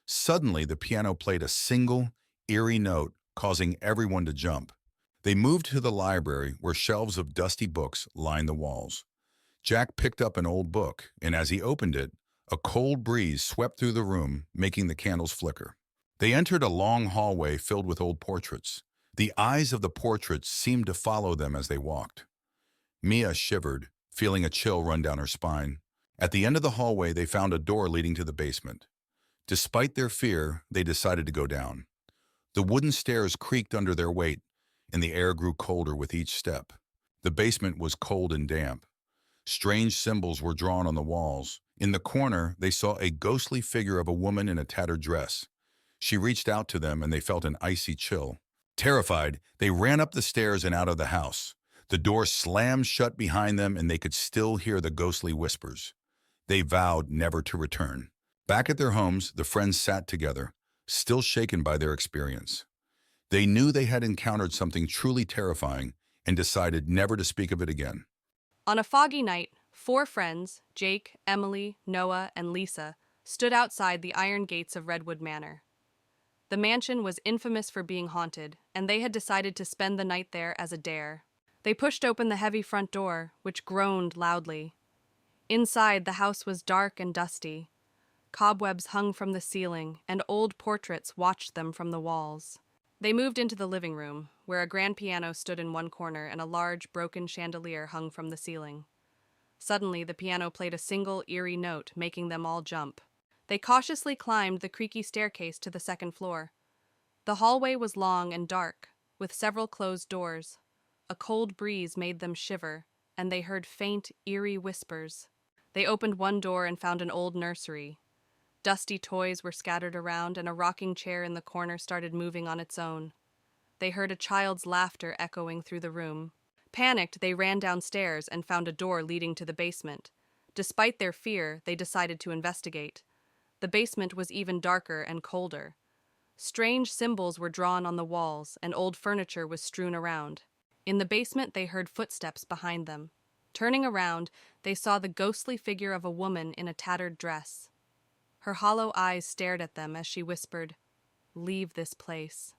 Suddenly, the piano played a single, eerie note, causing everyone to jump. They moved to the library, where shelves of dusty books lined the walls. Jack picked up an old book, and as he opened it, a cold breeze swept through the room, making the candles flicker. They entered a long hallway filled with old portraits. The eyes of the portraits seemed to follow them as they walked. Mia shivered, feeling a chill run down her spine. At the end of the hallway, they found a door leading to the basement. Despite their fear, they decided to go down. The wooden stairs creaked under their weight, and the air grew colder with each step. The basement was cold and damp. Strange symbols were drawn on the walls. In the corner, they saw a ghostly figure of a woman in a tattered dress. She reached out to them, and they felt an icy chill. Terrified, they ran up the stairs and out of the house. The door slammed shut behind them, and they could still hear the ghostly whispers. They vowed never to return. Back at their homes, the friends sat together, still shaken by their experience. They knew they had encountered something truly terrifying and decided never to speak of it again. On a foggy night, 4 friends, Jake, Emily, Noah, and Lisa, stood outside the iron gates of Redwood Manor. The mansion was infamous for being haunted, and they had decided to spend the night there as a dare. They pushed open the heavy front door, which groaned loudly. Inside, the house was dark and dusty. Cobwebs hung from the ceiling, and old portraits watched them from the walls. They moved into the living room, where a grand piano stood in one corner and a large, broken chandelier hung from the ceiling. Suddenly, the piano played a single, eerie note, making them all jump. They cautiously climbed the creaky staircase to the second floor. The hallway was long and dark, with several closed doors. A cold breeze made them shiver, and they heard faint, eerie whispers. They opened one door and found an old nursery. Dusty toys were scattered around, and a rocking chair in the corner started moving on its own. They heard a child's laughter echoing through the room. Panicked, they ran downstairs and found a door leading to the basement. Despite their fear, they decided to investigate. The basement was even darker and colder. Strange symbols were drawn on the walls, and old furniture was strewn around. In the basement, they heard footsteps behind them. Turning around, they saw the ghostly figure of a woman in a tattered dress. Her hollow eyes stared at them as she whispered, "Leave this place."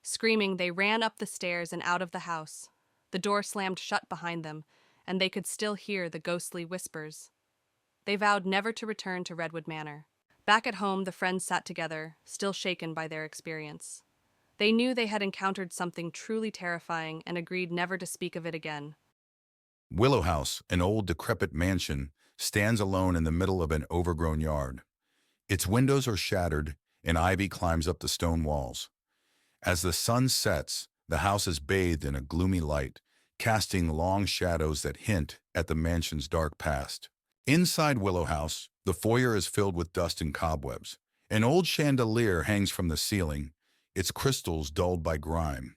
Screaming, they ran up the stairs and out of the house. The door slammed shut behind them, and they could still hear the ghostly whispers. They vowed never to return to Redwood Manor. Back at home, the friends sat together, still shaken by their experience. They knew they had encountered something truly terrifying and agreed never to speak of it again. Willow House, an old decrepit mansion, stands alone in the middle of an overgrown yard. Its windows are shattered, and ivy climbs up the stone walls. As the sun sets, the house is bathed in a gloomy light, casting long shadows that hint at the mansion's dark past. Inside Willow House, the foyer is filled with dust and cobwebs. An old chandelier hangs from the ceiling, its crystals dulled by grime.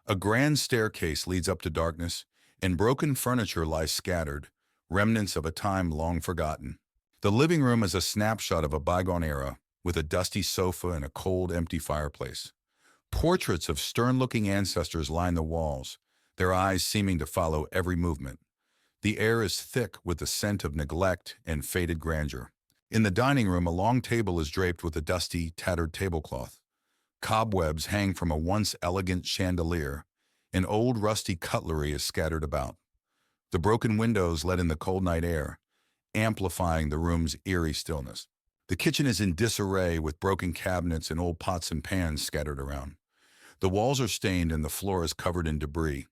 A grand staircase leads up to darkness, and broken furniture lies scattered, remnants of a time long forgotten. The living room is a snapshot of a bygone era, with a dusty sofa and a cold, empty fireplace. Portraits of stern-looking ancestors line the walls, their eyes seeming to follow every movement. The air is thick with the scent of neglect and faded grandeur. In the dining room, a long table is draped with a dusty, tattered tablecloth. Cobwebs hang from a once elegant chandelier, and old rusty cutlery is scattered about. The broken windows let in the cold night air, amplifying the room's eerie stillness. The kitchen is in disarray with broken cabinets and old pots and pans scattered around. The walls are stained and the floor is covered in debris.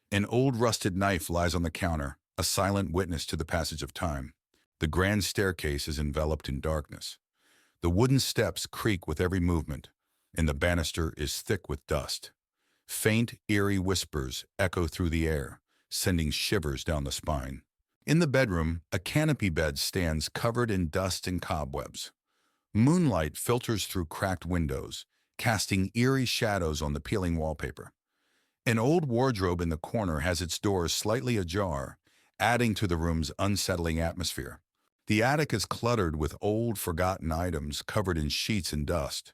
An old rusted knife lies on the counter, a silent witness to the passage of time. The grand staircase is enveloped in darkness. The wooden steps creak with every movement, and the banister is thick with dust. Faint, eerie whispers echo through the air, sending shivers down the spine. In the bedroom, a canopy bed stands covered in dust and cobwebs. Moonlight filters through cracked windows, casting eerie shadows on the peeling wallpaper. An old wardrobe in the corner has its doors slightly ajar, adding to the room's unsettling atmosphere. The attic is cluttered with old, forgotten items covered in sheets and dust.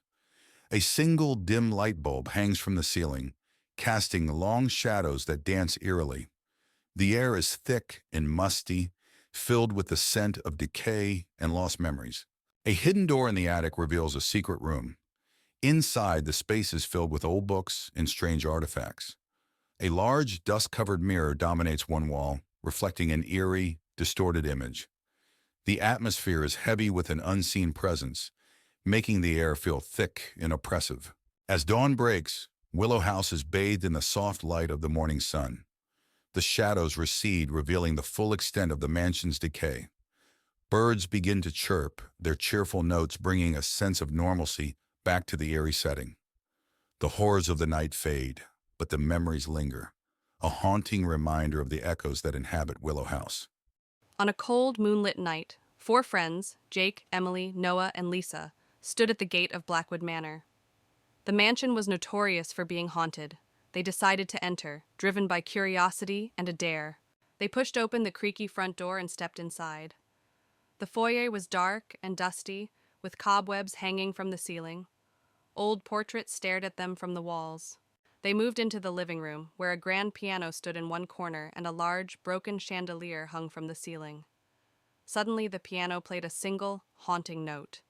A single dim light bulb hangs from the ceiling, casting long shadows that dance eerily. The air is thick and musty, filled with the scent of decay and lost memories. A hidden door in the attic reveals a secret room. Inside, the space is filled with old books and strange artifacts. A large, dust-covered mirror dominates one wall, reflecting an eerie, distorted image. The atmosphere is heavy with an unseen presence, making the air feel thick and oppressive. As dawn breaks, Willow House is bathed in the soft light of the morning sun. The shadows recede, revealing the full extent of the mansion's decay. Birds begin to chirp, their cheerful notes bringing a sense of normalcy back to the eerie setting. The horrors of the night fade, but the memories linger, a haunting reminder of the echoes that inhabit Willow House. On a cold, moonlit night, 4 friends, Jake, Emily, Noah, and Lisa, stood at the gate of Blackwood Manor. The mansion was notorious for being haunted. They decided to enter, driven by curiosity and a dare. They pushed open the creaky front door and stepped inside. The foyer was dark and dusty, with cobwebs hanging from the ceiling. Old portraits stared at them from the walls. They moved into the living room, where a grand piano stood in one corner and a large, broken chandelier hung from the ceiling. Suddenly, the piano played a single, haunting note.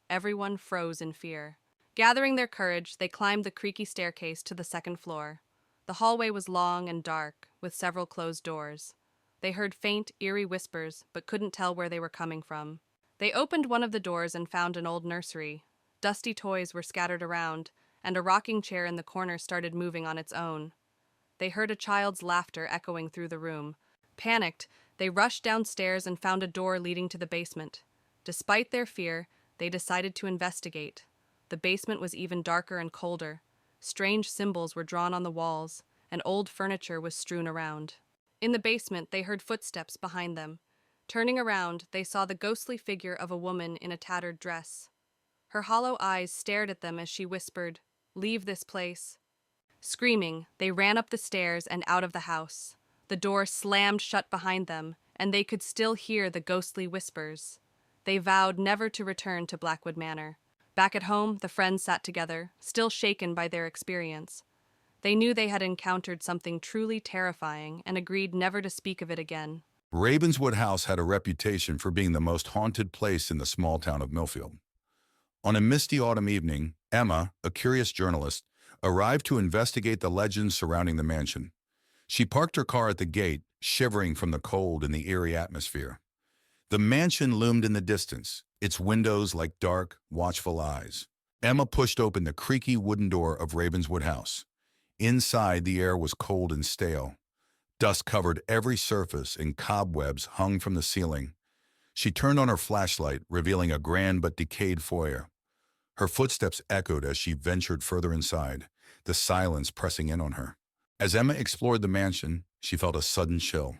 Everyone froze in fear. Gathering their courage, they climbed the creaky staircase to the second floor. The hallway was long and dark, with several closed doors. They heard faint, eerie whispers, but couldn't tell where they were coming from. They opened one of the doors and found an old nursery. Dusty toys were scattered around, and a rocking chair in the corner started moving on its own. They heard a child's laughter echoing through the room. Panicked, they rushed downstairs and found a door leading to the basement. Despite their fear, they decided to investigate. The basement was even darker and colder. Strange symbols were drawn on the walls, and old furniture was strewn around. In the basement, they heard footsteps behind them. Turning around, they saw the ghostly figure of a woman in a tattered dress. Her hollow eyes stared at them as she whispered, "Leave this place." Screaming, they ran up the stairs and out of the house. The door slammed shut behind them, and they could still hear the ghostly whispers. They vowed never to return to Blackwood Manor. Back at home, the friends sat together, still shaken by their experience. They knew they had encountered something truly terrifying and agreed never to speak of it again. Ravenswood House had a reputation for being the most haunted place in the small town of Millfield. On a misty autumn evening, Emma, a curious journalist, arrived to investigate the legends surrounding the mansion. She parked her car at the gate, shivering from the cold and the eerie atmosphere. The mansion loomed in the distance, its windows like dark, watchful eyes. Emma pushed open the creaky wooden door of Ravenswood House. Inside, the air was cold and stale. Dust covered every surface and cobwebs hung from the ceiling. She turned on her flashlight, revealing a grand but decayed foyer. Her footsteps echoed as she ventured further inside, the silence pressing in on her. As Emma explored the mansion, she felt a sudden chill.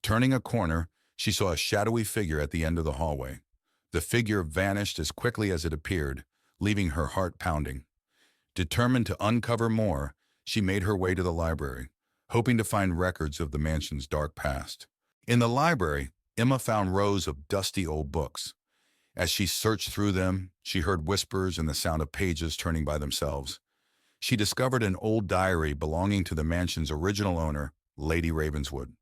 Turning a corner, she saw a shadowy figure at the end of the hallway. The figure vanished as quickly as it appeared, leaving her heart pounding. Determined to uncover more, she made her way to the library, hoping to find records of the mansion's dark past. In the library, Emma found rows of dusty old books. As she searched through them, she heard whispers and the sound of pages turning by themselves. She discovered an old diary belonging to the mansion's original owner, Lady Ravenswood.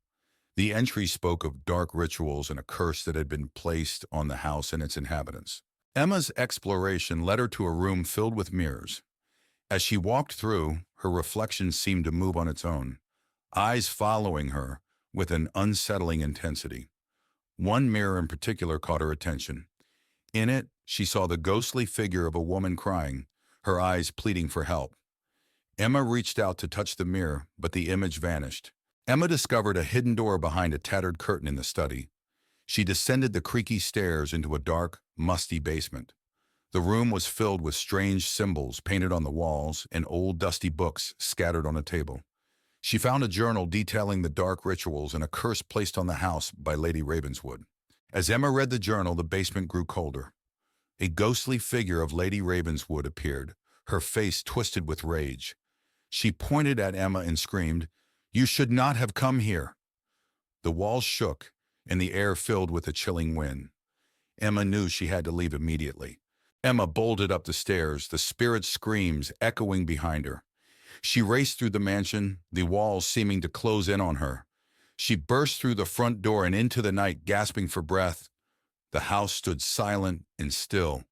The entry spoke of dark rituals and a curse that had been placed on the house and its inhabitants. Emma's exploration led her to a room filled with mirrors. As she walked through, her reflection seemed to move on its own, eyes following her with an unsettling intensity. One mirror in particular caught her attention. In it, she saw the ghostly figure of a woman crying, her eyes pleading for help. Emma reached out to touch the mirror, but the image vanished. Emma discovered a hidden door behind a tattered curtain in the study. She descended the creaky stairs into a dark, musty basement. The room was filled with strange symbols painted on the walls and old dusty books scattered on a table. She found a journal detailing the dark rituals and a curse placed on the house by Lady Ravenswood. As Emma read the journal, the basement grew colder. A ghostly figure of Lady Ravenswood appeared, her face twisted with rage. She pointed at Emma and screamed, "You should not have come here." The walls shook, and the air filled with a chilling wind. Emma knew she had to leave immediately. Emma bolted up the stairs, the spirit's screams echoing behind her. She raced through the mansion, the walls seeming to close in on her. She burst through the front door and into the night, gasping for breath. The house stood silent and still,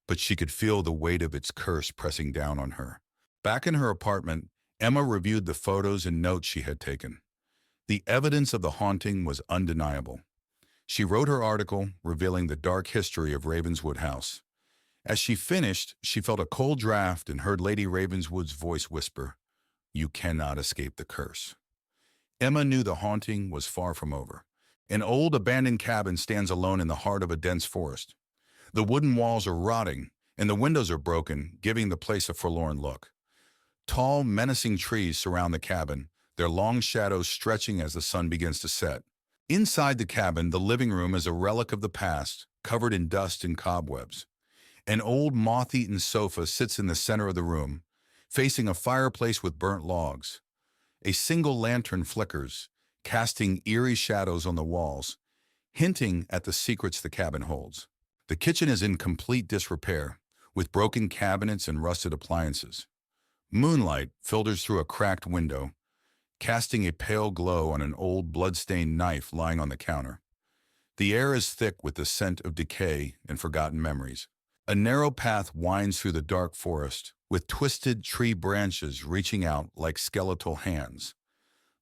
but she could feel the weight of its curse pressing down on her. Back in her apartment, Emma reviewed the photos and notes she had taken. The evidence of the haunting was undeniable. She wrote her article, revealing the dark history of Ravenswood House. As she finished, she felt a cold draft and heard Lady Ravenswood's voice whisper, "You cannot escape the curse." Emma knew the haunting was far from over. An old abandoned cabin stands alone in the heart of a dense forest. The wooden walls are rotting, and the windows are broken, giving the place a forlorn look. Tall, menacing trees surround the cabin, their long shadows stretching as the sun begins to set. Inside the cabin, the living room is a relic of the past, covered in dust and cobwebs. An old moth-eaten sofa sits in the center of the room, facing a fireplace with burnt logs. A single lantern flickers, casting eerie shadows on the walls, hinting at the secrets the cabin holds. The kitchen is in complete disrepair, with broken cabinets and rusted appliances. Moonlight filters through a cracked window, casting a pale glow on an old blood-stained knife lying on the counter. The air is thick with the scent of decay and forgotten memories. A narrow path winds through the dark forest, with twisted tree branches reaching out like skeletal hands.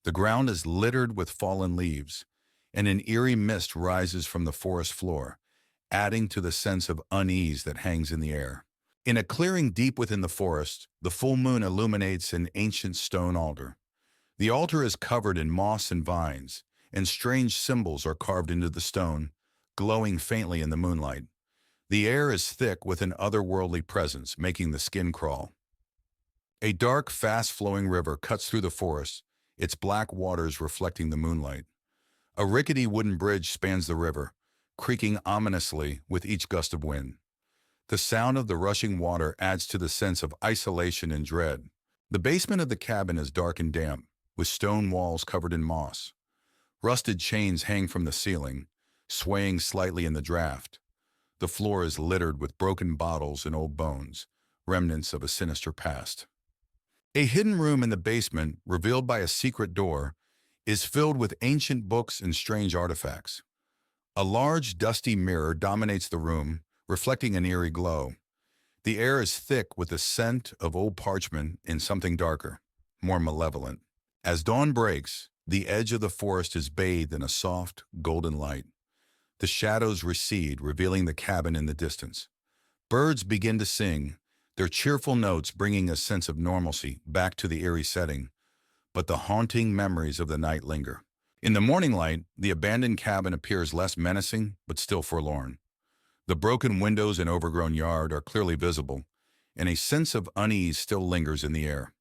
The ground is littered with fallen leaves, and an eerie mist rises from the forest floor, adding to the sense of unease that hangs in the air. In a clearing deep within the forest, the full moon illuminates an ancient stone altar. The altar is covered in moss and vines, and strange symbols are carved into the stone, glowing faintly in the moonlight. The air is thick with an otherworldly presence, making the skin crawl. A dark, fast-flowing river cuts through the forest, its black waters reflecting the moonlight. A rickety wooden bridge spans the river, creaking ominously with each gust of wind. The sound of the rushing water adds to the sense of isolation and dread. The basement of the cabin is dark and damp, with stone walls covered in moss. Rusted chains hang from the ceiling, swaying slightly in the draft. The floor is littered with broken bottles and old bones, remnants of a sinister past. A hidden room in the basement, revealed by a secret door, is filled with ancient books and strange artifacts. A large, dusty mirror dominates the room, reflecting an eerie glow. The air is thick with the scent of old parchment and something darker, more malevolent. As dawn breaks, the edge of the forest is bathed in a soft, golden light. The shadows recede, revealing the cabin in the distance. Birds begin to sing, their cheerful notes bringing a sense of normalcy back to the eerie setting, but the haunting memories of the night linger. In the morning light, the abandoned cabin appears less menacing, but still forlorn. The broken windows and overgrown yard are clearly visible, and a sense of unease still lingers in the air.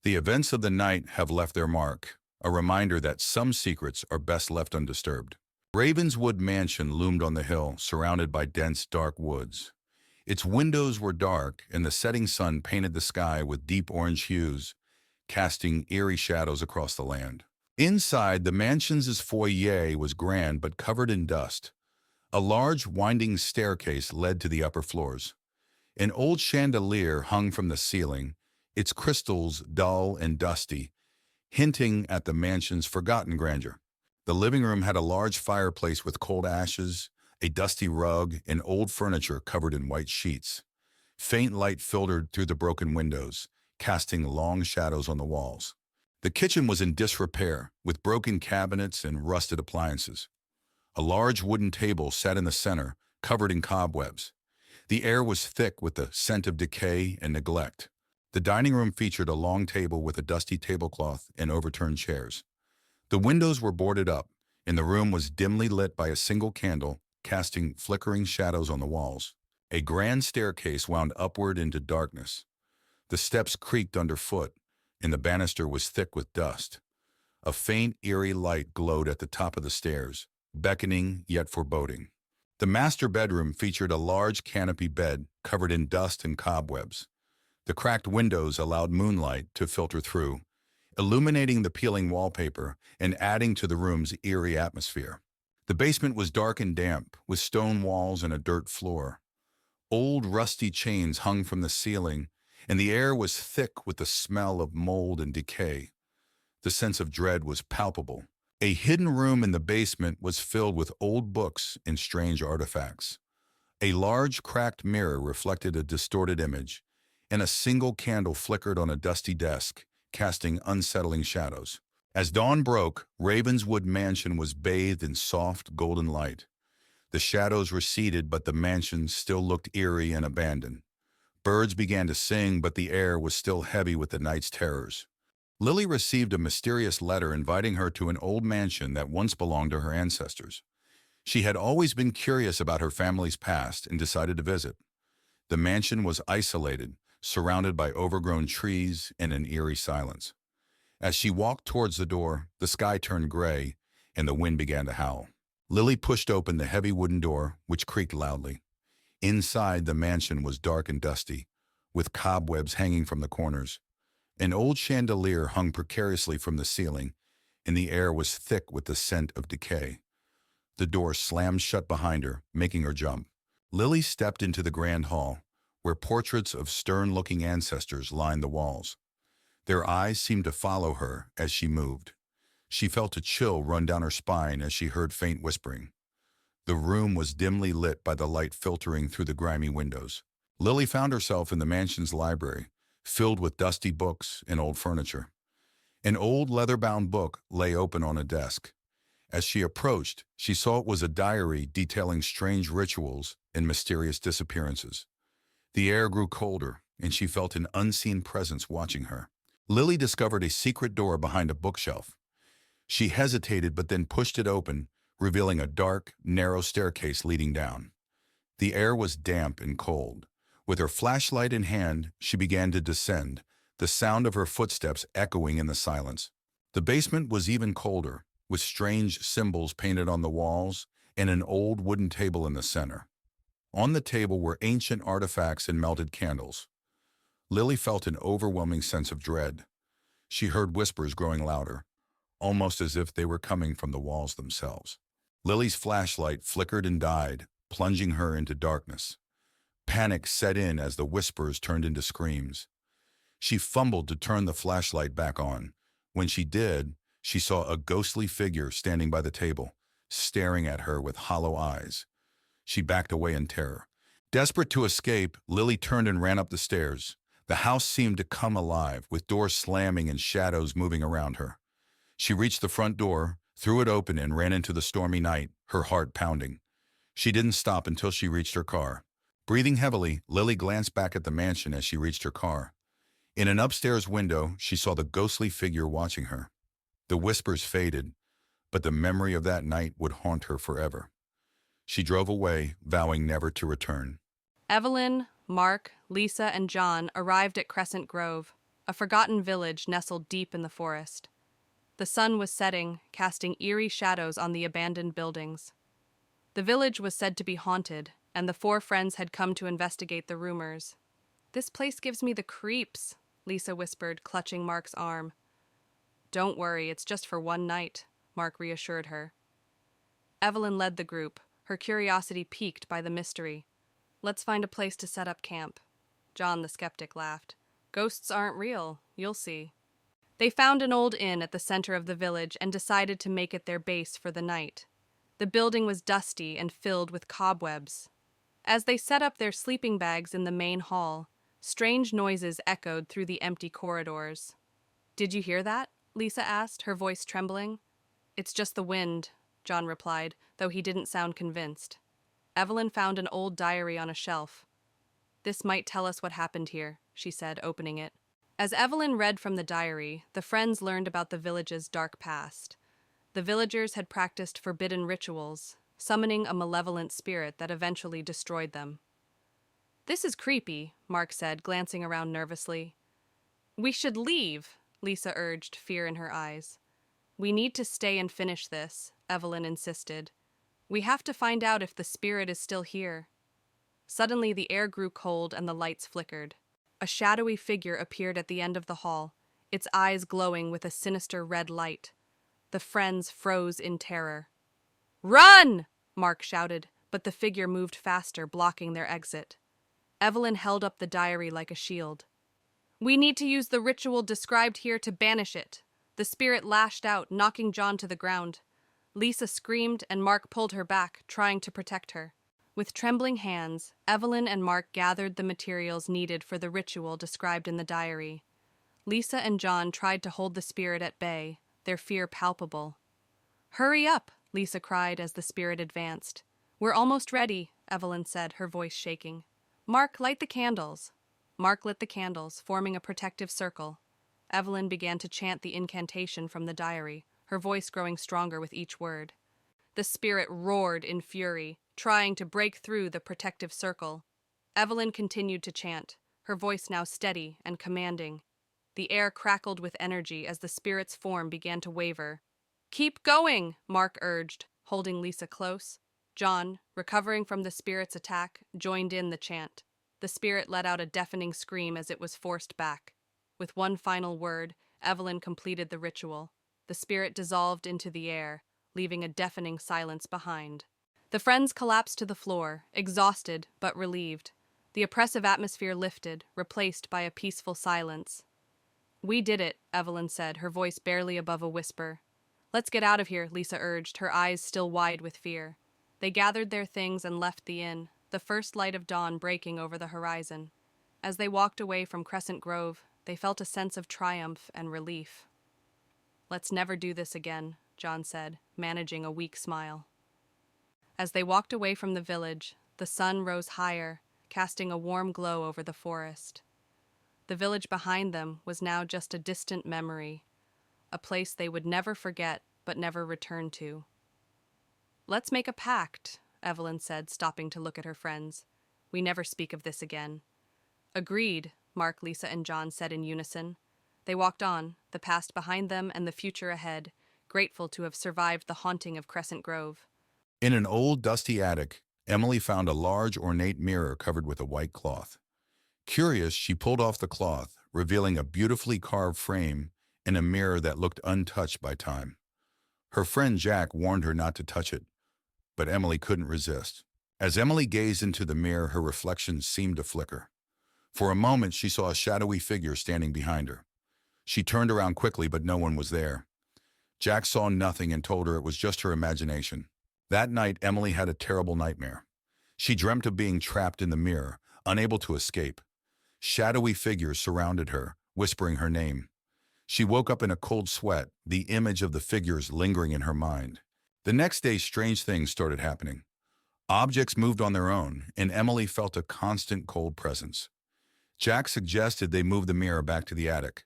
The events of the night have left their mark, a reminder that some secrets are best left undisturbed. Ravenswood Mansion loomed on the hill, surrounded by dense, dark woods. Its windows were dark, and the setting sun painted the sky with deep orange hues, casting eerie shadows across the land. Inside, the mansion's foyer was grand but covered in dust. A large, winding staircase led to the upper floors. An old chandelier hung from the ceiling, its crystals dull and dusty, hinting at the mansion's forgotten grandeur. The living room had a large fireplace with cold ashes, a dusty rug, and old furniture covered in white sheets. Faint light filtered through the broken windows, casting long shadows on the walls. The kitchen was in disrepair, with broken cabinets and rusted appliances. A large wooden table sat in the center, covered in cobwebs. The air was thick with the scent of decay and neglect. The dining room featured a long table with a dusty tablecloth and overturned chairs. The windows were boarded up, and the room was dimly lit by a single candle, casting flickering shadows on the walls. A grand staircase wound upward into darkness. The steps creaked underfoot, and the banister was thick with dust. A faint, eerie light glowed at the top of the stairs, beckoning yet foreboding. The master bedroom featured a large canopy bed covered in dust and cobwebs. The cracked windows allowed moonlight to filter through, illuminating the peeling wallpaper and adding to the room's eerie atmosphere. The basement was dark and damp, with stone walls and a dirt floor. Old rusty chains hung from the ceiling, and the air was thick with the smell of mold and decay. The sense of dread was palpable. A hidden room in the basement was filled with old books and strange artifacts. A large cracked mirror reflected a distorted image, and a single candle flickered on a dusty desk, casting unsettling shadows. As dawn broke, Ravenswood Mansion was bathed in soft, golden light. The shadows receded, but the mansion still looked eerie and abandoned. Birds began to sing, but the air was still heavy with the night's terrors. Lily received a mysterious letter inviting her to an old mansion that once belonged to her ancestors. She had always been curious about her family's past and decided to visit. The mansion was isolated, surrounded by overgrown trees and an eerie silence. As she walked towards the door, the sky turned gray and the wind began to howl. Lily pushed open the heavy wooden door, which creaked loudly. Inside, the mansion was dark and dusty, with cobwebs hanging from the corners. An old chandelier hung precariously from the ceiling, and the air was thick with the scent of decay. The door slammed shut behind her, making her jump. Lily stepped into the grand hall, where portraits of stern-looking ancestors lined the walls. Their eyes seemed to follow her as she moved. She felt a chill run down her spine as she heard faint whispering. The room was dimly lit by the light filtering through the grimy windows. Lily found herself in the mansion's library, filled with dusty books and old furniture. An old leather-bound book lay open on a desk. As she approached, she saw it was a diary detailing strange rituals and mysterious disappearances. The air grew colder, and she felt an unseen presence watching her. Lily discovered a secret door behind a bookshelf. She hesitated but then pushed it open, revealing a dark, narrow staircase leading down. The air was damp and cold. With her flashlight in hand, she began to descend, the sound of her footsteps echoing in the silence. The basement was even colder, with strange symbols painted on the walls and an old wooden table in the center. On the table were ancient artifacts and melted candles. Lily felt an overwhelming sense of dread. She heard whispers growing louder, almost as if they were coming from the walls themselves. Lily's flashlight flickered and died, plunging her into darkness. Panic set in as the whispers turned into screams. She fumbled to turn the flashlight back on. When she did, she saw a ghostly figure standing by the table, staring at her with hollow eyes. She backed away in terror. Desperate to escape, Lily turned and ran up the stairs. The house seemed to come alive, with doors slamming and shadows moving around her. She reached the front door, threw it open, and ran into the stormy night, her heart pounding. She didn't stop until she reached her car. Breathing heavily, Lily glanced back at the mansion as she reached her car. In an upstairs window, she saw the ghostly figure watching her. The whispers faded, but the memory of that night would haunt her forever. She drove away, vowing never to return. Evelyn, Mark, Lisa, and John arrived at Crescent Grove, a forgotten village nestled deep in the forest. The sun was setting, casting eerie shadows on the abandoned buildings. The village was said to be haunted, and the four friends had come to investigate the rumors. "This place gives me the creeps," Lisa whispered, clutching Mark's arm. "Don't worry, it's just for one night," Mark reassured her. Evelyn led the group, her curiosity piqued by the mystery. "Let's find a place to set up camp." John the skeptic laughed. "Ghosts aren't real, you'll see." They found an old inn at the center of the village and decided to make it their base for the night. The building was dusty and filled with cobwebs. As they set up their sleeping bags in the main hall, strange noises echoed through the empty corridors. "Did you hear that?" Lisa asked, her voice trembling. "It's just the wind," John replied, though he didn't sound convinced. Evelyn found an old diary on a shelf. "This might tell us what happened here," she said, opening it. As Evelyn read from the diary, the friends learned about the village's dark past. The villagers had practiced forbidden rituals, summoning a malevolent spirit that eventually destroyed them. "This is creepy," Mark said, glancing around nervously. "We should leave," Lisa urged, fear in her eyes. "We need to stay and finish this," Evelyn insisted. "We have to find out if the spirit is still here." Suddenly, the air grew cold and the lights flickered. A shadowy figure appeared at the end of the hall, its eyes glowing with a sinister red light. The friends froze in terror. "Run!" Mark shouted, but the figure moved faster, blocking their exit. Evelyn held up the diary like a shield. "We need to use the ritual described here to banish it." The spirit lashed out, knocking John to the ground. Lisa screamed, and Mark pulled her back, trying to protect her. With trembling hands, Evelyn and Mark gathered the materials needed for the ritual described in the diary. Lisa and John tried to hold the spirit at bay, their fear palpable. "Hurry up!" Lisa cried as the spirit advanced. "We're almost ready," Evelyn said, her voice shaking. "Mark, light the candles." Mark lit the candles, forming a protective circle. Evelyn began to chant the incantation from the diary, her voice growing stronger with each word. The spirit roared in fury, trying to break through the protective circle. Evelyn continued to chant, her voice now steady and commanding. The air crackled with energy as the spirit's form began to waver. "Keep going," Mark urged, holding Lisa close. John, recovering from the spirit's attack, joined in the chant. The spirit let out a deafening scream as it was forced back. With one final word, Evelyn completed the ritual. The spirit dissolved into the air, leaving a deafening silence behind. The friends collapsed to the floor, exhausted but relieved. The oppressive atmosphere lifted, replaced by a peaceful silence. "We did it," Evelyn said, her voice barely above a whisper. "Let's get out of here," Lisa urged, her eyes still wide with fear. They gathered their things and left the inn, the first light of dawn breaking over the horizon. As they walked away from Crescent Grove, they felt a sense of triumph and relief. "Let's never do this again," John said, managing a weak smile. As they walked away from the village, the sun rose higher, casting a warm glow over the forest. The village behind them was now just a distant memory, a place they would never forget but never return to. "Let's make a pact," Evelyn said, stopping to look at her friends. "We never speak of this again." "Agreed," Mark, Lisa, and John said in unison. They walked on, the past behind them and the future ahead, grateful to have survived the haunting of Crescent Grove. In an old, dusty attic, Emily found a large, ornate mirror covered with a white cloth. Curious, she pulled off the cloth, revealing a beautifully carved frame and a mirror that looked untouched by time. Her friend Jack warned her not to touch it, but Emily couldn't resist. As Emily gazed into the mirror, her reflection seemed to flicker. For a moment, she saw a shadowy figure standing behind her. She turned around quickly, but no one was there. Jack saw nothing and told her it was just her imagination. That night, Emily had a terrible nightmare. She dreamt of being trapped in the mirror, unable to escape. Shadowy figures surrounded her, whispering her name. She woke up in a cold sweat, the image of the figures lingering in her mind. The next day, strange things started happening. Objects moved on their own, and Emily felt a constant cold presence. Jack suggested they move the mirror back to the attic,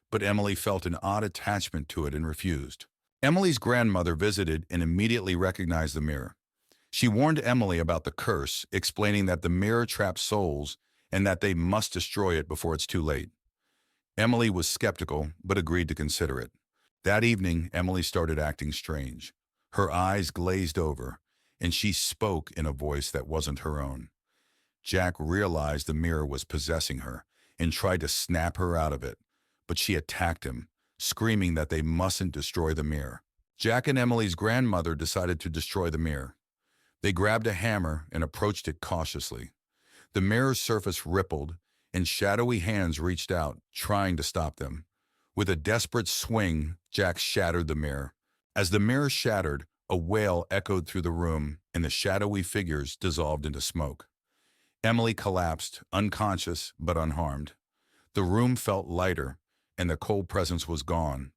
but Emily felt an odd attachment to it and refused. Emily's grandmother visited and immediately recognized the mirror. She warned Emily about the curse, explaining that the mirror trapped souls and that they must destroy it before it's too late. Emily was skeptical, but agreed to consider it. That evening, Emily started acting strange. Her eyes glazed over, and she spoke in a voice that wasn't her own. Jack realized the mirror was possessing her and tried to snap her out of it, but she attacked him, screaming that they mustn't destroy the mirror. Jack and Emily's grandmother decided to destroy the mirror. They grabbed a hammer and approached it cautiously. The mirror's surface rippled, and shadowy hands reached out, trying to stop them. With a desperate swing, Jack shattered the mirror. As the mirror shattered, a wail echoed through the room, and the shadowy figures dissolved into smoke. Emily collapsed, unconscious but unharmed. The room felt lighter, and the cold presence was gone.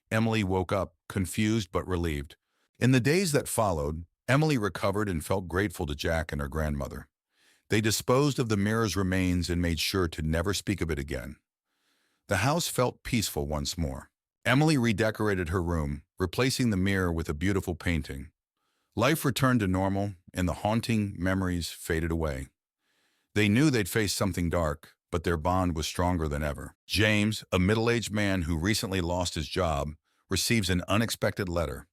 Emily woke up, confused but relieved. In the days that followed, Emily recovered and felt grateful to Jack and her grandmother. They disposed of the mirror's remains and made sure to never speak of it again. The house felt peaceful once more. Emily redecorated her room, replacing the mirror with a beautiful painting. Life returned to normal, and the haunting memories faded away. They knew they'd faced something dark, but their bond was stronger than ever. James, a middle-aged man who recently lost his job, receives an unexpected letter.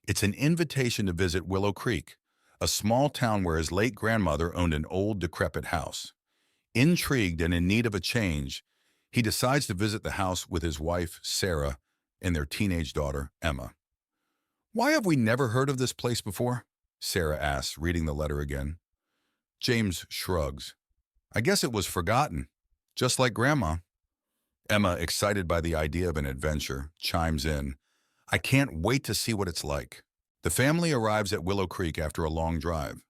It's an invitation to visit Willow Creek, a small town where his late grandmother owned an old, decrepit house. Intrigued and in need of a change, he decides to visit the house with his wife, Sarah, and their teenage daughter, Emma. "Why have we never heard of this place before?" Sarah asks, reading the letter again. James shrugs. "I guess it was forgotten, just like Grandma." Emma, excited by the idea of an adventure, chimes in, "I can't wait to see what it's like." The family arrives at Willow Creek after a long drive.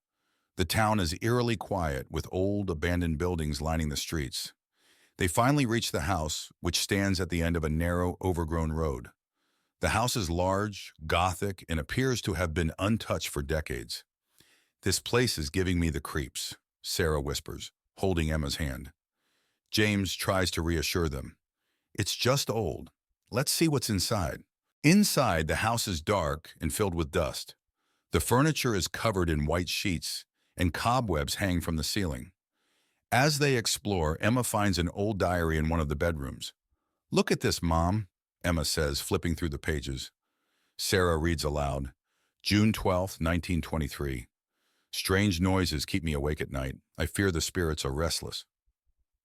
The town is eerily quiet, with old, abandoned buildings lining the streets. They finally reach the house, which stands at the end of a narrow, overgrown road. The house is large, Gothic, and appears to have been untouched for decades. "This place is giving me the creeps," Sarah whispers, holding Emma's hand. James tries to reassure them. "It's just old. Let's see what's inside." Inside, the house is dark and filled with dust. The furniture is covered in white sheets, and cobwebs hang from the ceiling. As they explore, Emma finds an old diary in one of the bedrooms. "Look at this, Mom," Emma says, flipping through the pages. Sarah reads aloud, "June 12th, 1923. Strange noises keep me awake at night. I fear the spirits are restless."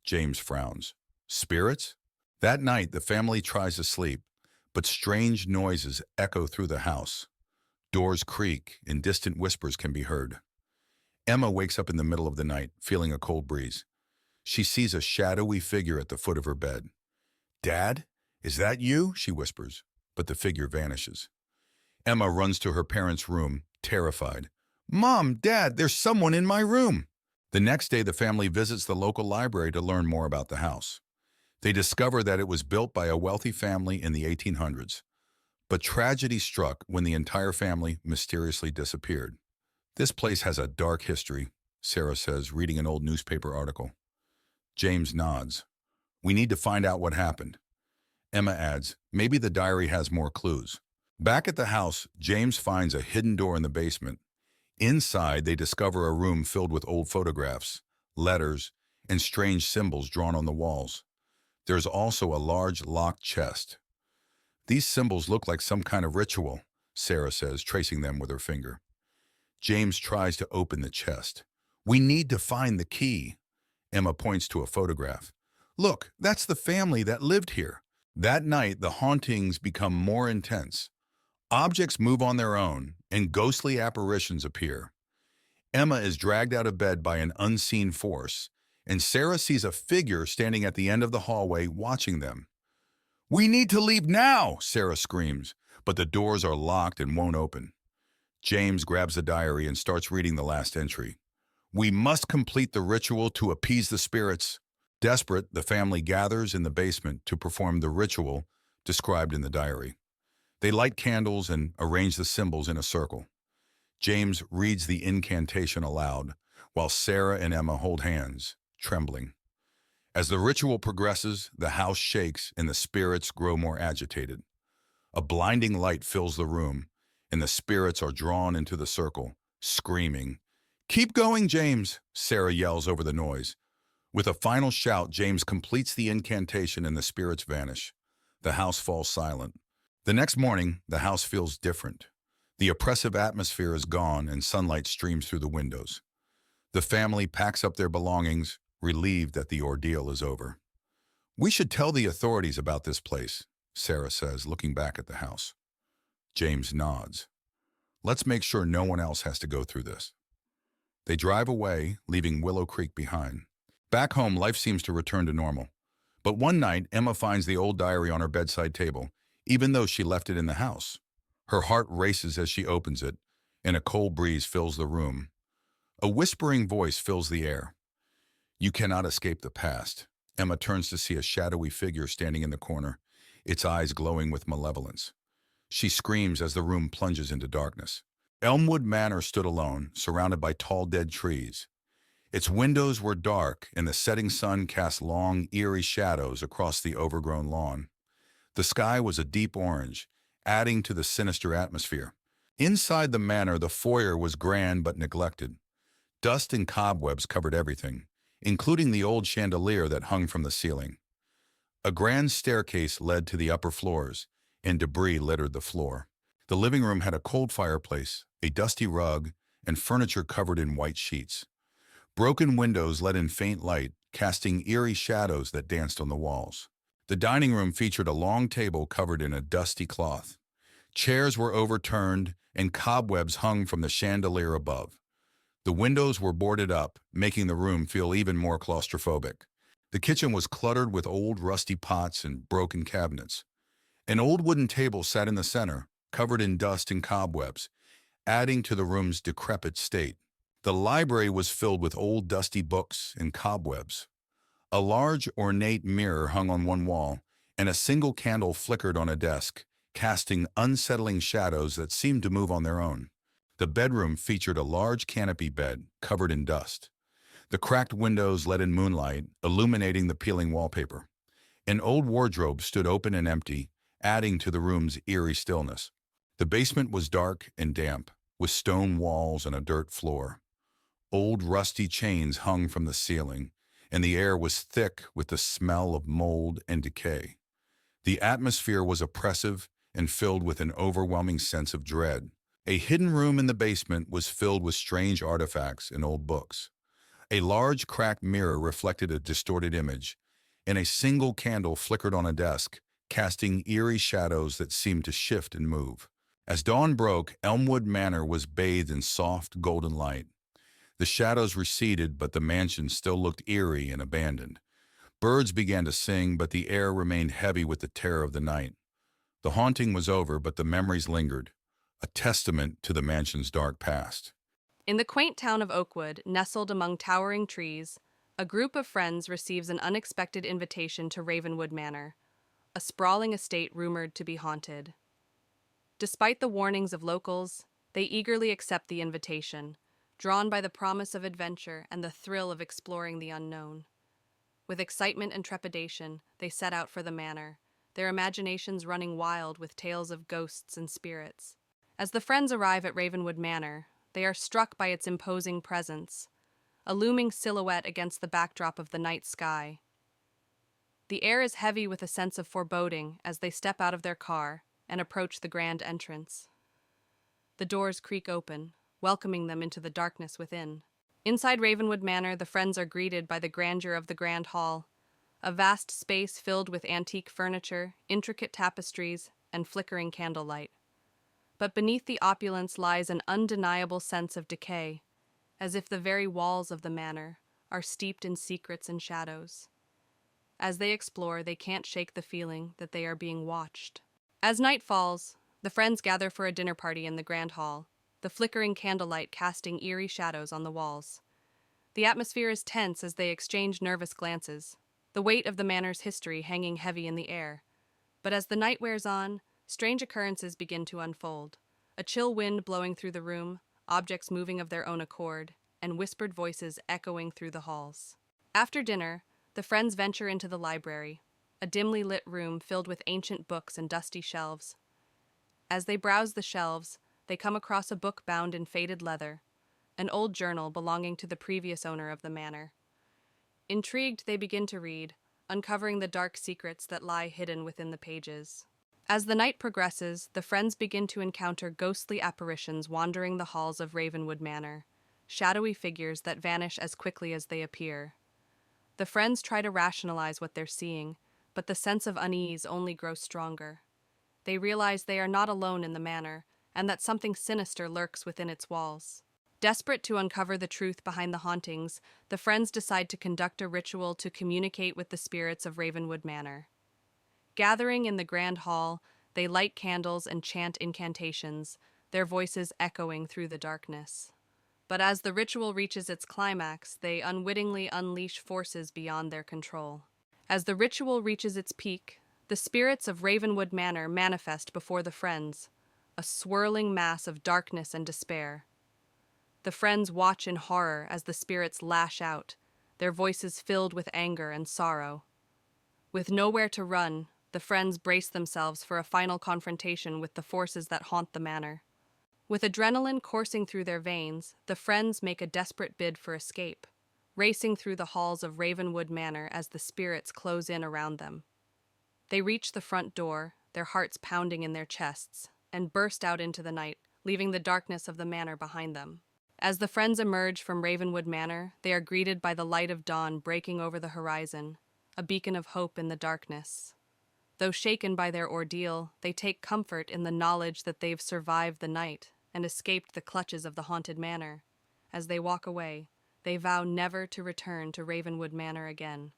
James frowns. "Spirits?" That night, the family tries to sleep, but strange noises echo through the house. Doors creak, and distant whispers can be heard. Emma wakes up in the middle of the night, feeling a cold breeze. She sees a shadowy figure at the foot of her bed. "Dad, is that you?" she whispers, but the figure vanishes. Emma runs to her parents' room, terrified. "Mom, Dad, there's someone in my room." The next day, the family visits the local library to learn more about the house. They discover that it was built by a wealthy family in the 1800s. But tragedy struck when the entire family mysteriously disappeared. "This place has a dark history," Sarah says, reading an old newspaper article. James nods. "We need to find out what happened." Emma adds, "Maybe the diary has more clues." Back at the house, James finds a hidden door in the basement. Inside, they discover a room filled with old photographs, letters, and strange symbols drawn on the walls. There's also a large locked chest. "These symbols look like some kind of ritual," Sarah says, tracing them with her finger. James tries to open the chest. "We need to find the key." Emma points to a photograph. "Look, that's the family that lived here." That night, the hauntings become more intense. Objects move on their own, and ghostly apparitions appear. Emma is dragged out of bed by an unseen force, and Sarah sees a figure standing at the end of the hallway watching them. "We need to leave now," Sarah screams, but the doors are locked and won't open. James grabs the diary and starts reading the last entry. "We must complete the ritual to appease the spirits." Desperate, the family gathers in the basement to perform the ritual described in the diary. They light candles and arrange the symbols in a circle. James reads the incantation aloud, while Sarah and Emma hold hands, trembling. As the ritual progresses, the house shakes and the spirits grow more agitated. A blinding light fills the room, and the spirits are drawn into the circle, screaming. "Keep going, James," Sarah yells over the noise. With a final shout, James completes the incantation and the spirits vanish. The house falls silent. The next morning, the house feels different. The oppressive atmosphere is gone and sunlight streams through the windows. The family packs up their belongings, relieved that the ordeal is over. "We should tell the authorities about this place," Sarah says, looking back at the house. James nods. "Let's make sure no one else has to go through this." They drive away, leaving Willow Creek behind. Back home, life seems to return to normal. But one night, Emma finds the old diary on her bedside table, even though she left it in the house. Her heart races as she opens it, and a cold breeze fills the room. A whispering voice fills the air. "You cannot escape the past." Emma turns to see a shadowy figure standing in the corner, its eyes glowing with malevolence. She screams as the room plunges into darkness. Elmwood Manor stood alone, surrounded by tall dead trees. Its windows were dark, and the setting sun cast long, eerie shadows across the overgrown lawn. The sky was a deep orange, adding to the sinister atmosphere. Inside the manor, the foyer was grand but neglected. Dust and cobwebs covered everything, including the old chandelier that hung from the ceiling. A grand staircase led to the upper floors, and debris littered the floor. The living room had a cold fireplace, a dusty rug, and furniture covered in white sheets. Broken windows let in faint light, casting eerie shadows that danced on the walls. The dining room featured a long table covered in a dusty cloth. Chairs were overturned, and cobwebs hung from the chandelier above. The windows were boarded up, making the room feel even more claustrophobic. The kitchen was cluttered with old rusty pots and broken cabinets. An old wooden table sat in the center, covered in dust and cobwebs, adding to the room's decrepit state. The library was filled with old dusty books and cobwebs. A large ornate mirror hung on one wall, and a single candle flickered on a desk, casting unsettling shadows that seemed to move on their own. The bedroom featured a large canopy bed covered in dust. The cracked windows let in moonlight, illuminating the peeling wallpaper. An old wardrobe stood open and empty, adding to the room's eerie stillness. The basement was dark and damp, with stone walls and a dirt floor. Old rusty chains hung from the ceiling, and the air was thick with the smell of mold and decay. The atmosphere was oppressive and filled with an overwhelming sense of dread. A hidden room in the basement was filled with strange artifacts and old books. A large cracked mirror reflected a distorted image, and a single candle flickered on a desk, casting eerie shadows that seemed to shift and move. As dawn broke, Elmwood Manor was bathed in soft, golden light. The shadows receded, but the mansion still looked eerie and abandoned. Birds began to sing, but the air remained heavy with the terror of the night. The haunting was over, but the memories lingered, a testament to the mansion's dark past. In the quaint town of Oakwood, nestled among towering trees, a group of friends receives an unexpected invitation to Ravenwood Manor, a sprawling estate rumored to be haunted. Despite the warnings of locals, they eagerly accept the invitation, drawn by the promise of adventure and the thrill of exploring the unknown. With excitement and trepidation, they set out for the manor, their imaginations running wild with tales of ghosts and spirits. As the friends arrive at Ravenwood Manor, they are struck by its imposing presence, a looming silhouette against the backdrop of the night sky. The air is heavy with a sense of foreboding as they step out of their car and approach the grand entrance. The doors creak open, welcoming them into the darkness within. Inside Ravenwood Manor, the friends are greeted by the grandeur of the Grand Hall, a vast space filled with antique furniture, intricate tapestries, and flickering candlelight. But beneath the opulence lies an undeniable sense of decay, as if the very walls of the manor are steeped in secrets and shadows. As they explore, they can't shake the feeling that they are being watched. As night falls, the friends gather for a dinner party in the Grand Hall, the flickering candlelight casting eerie shadows on the walls. The atmosphere is tense as they exchange nervous glances, the weight of the manor's history hanging heavy in the air. But as the night wears on, strange occurrences begin to unfold. A chill wind blowing through the room, objects moving of their own accord, and whispered voices echoing through the halls. After dinner, the friends venture into the library, a dimly lit room filled with ancient books and dusty shelves. As they browse the shelves, they come across a book bound in faded leather, an old journal belonging to the previous owner of the manor. Intrigued, they begin to read, uncovering the dark secrets that lie hidden within the pages. As the night progresses, the friends begin to encounter ghostly apparitions wandering the halls of Ravenwood Manor, shadowy figures that vanish as quickly as they appear. The friends try to rationalize what they're seeing, but the sense of unease only grows stronger. They realize they are not alone in the manor, and that something sinister lurks within its walls. Desperate to uncover the truth behind the hauntings, the friends decide to conduct a ritual to communicate with the spirits of Ravenwood Manor. Gathering in the grand hall, they light candles and chant incantations, their voices echoing through the darkness. But as the ritual reaches its climax, they unwittingly unleash forces beyond their control. As the ritual reaches its peak, the spirits of Ravenwood Manor manifest before the friends, a swirling mass of darkness and despair. The friends watch in horror as the spirits lash out, their voices filled with anger and sorrow. With nowhere to run, the friends brace themselves for a final confrontation with the forces that haunt the manor. With adrenaline coursing through their veins, the friends make a desperate bid for escape, racing through the halls of Ravenwood Manor as the spirits close in around them. They reach the front door, their hearts pounding in their chests, and burst out into the night, leaving the darkness of the manor behind them. As the friends emerge from Ravenwood Manor, they are greeted by the light of dawn breaking over the horizon, a beacon of hope in the darkness. Though shaken by their ordeal, they take comfort in the knowledge that they've survived the night and escaped the clutches of the haunted manor. As they walk away, they vow never to return to Ravenwood Manor again.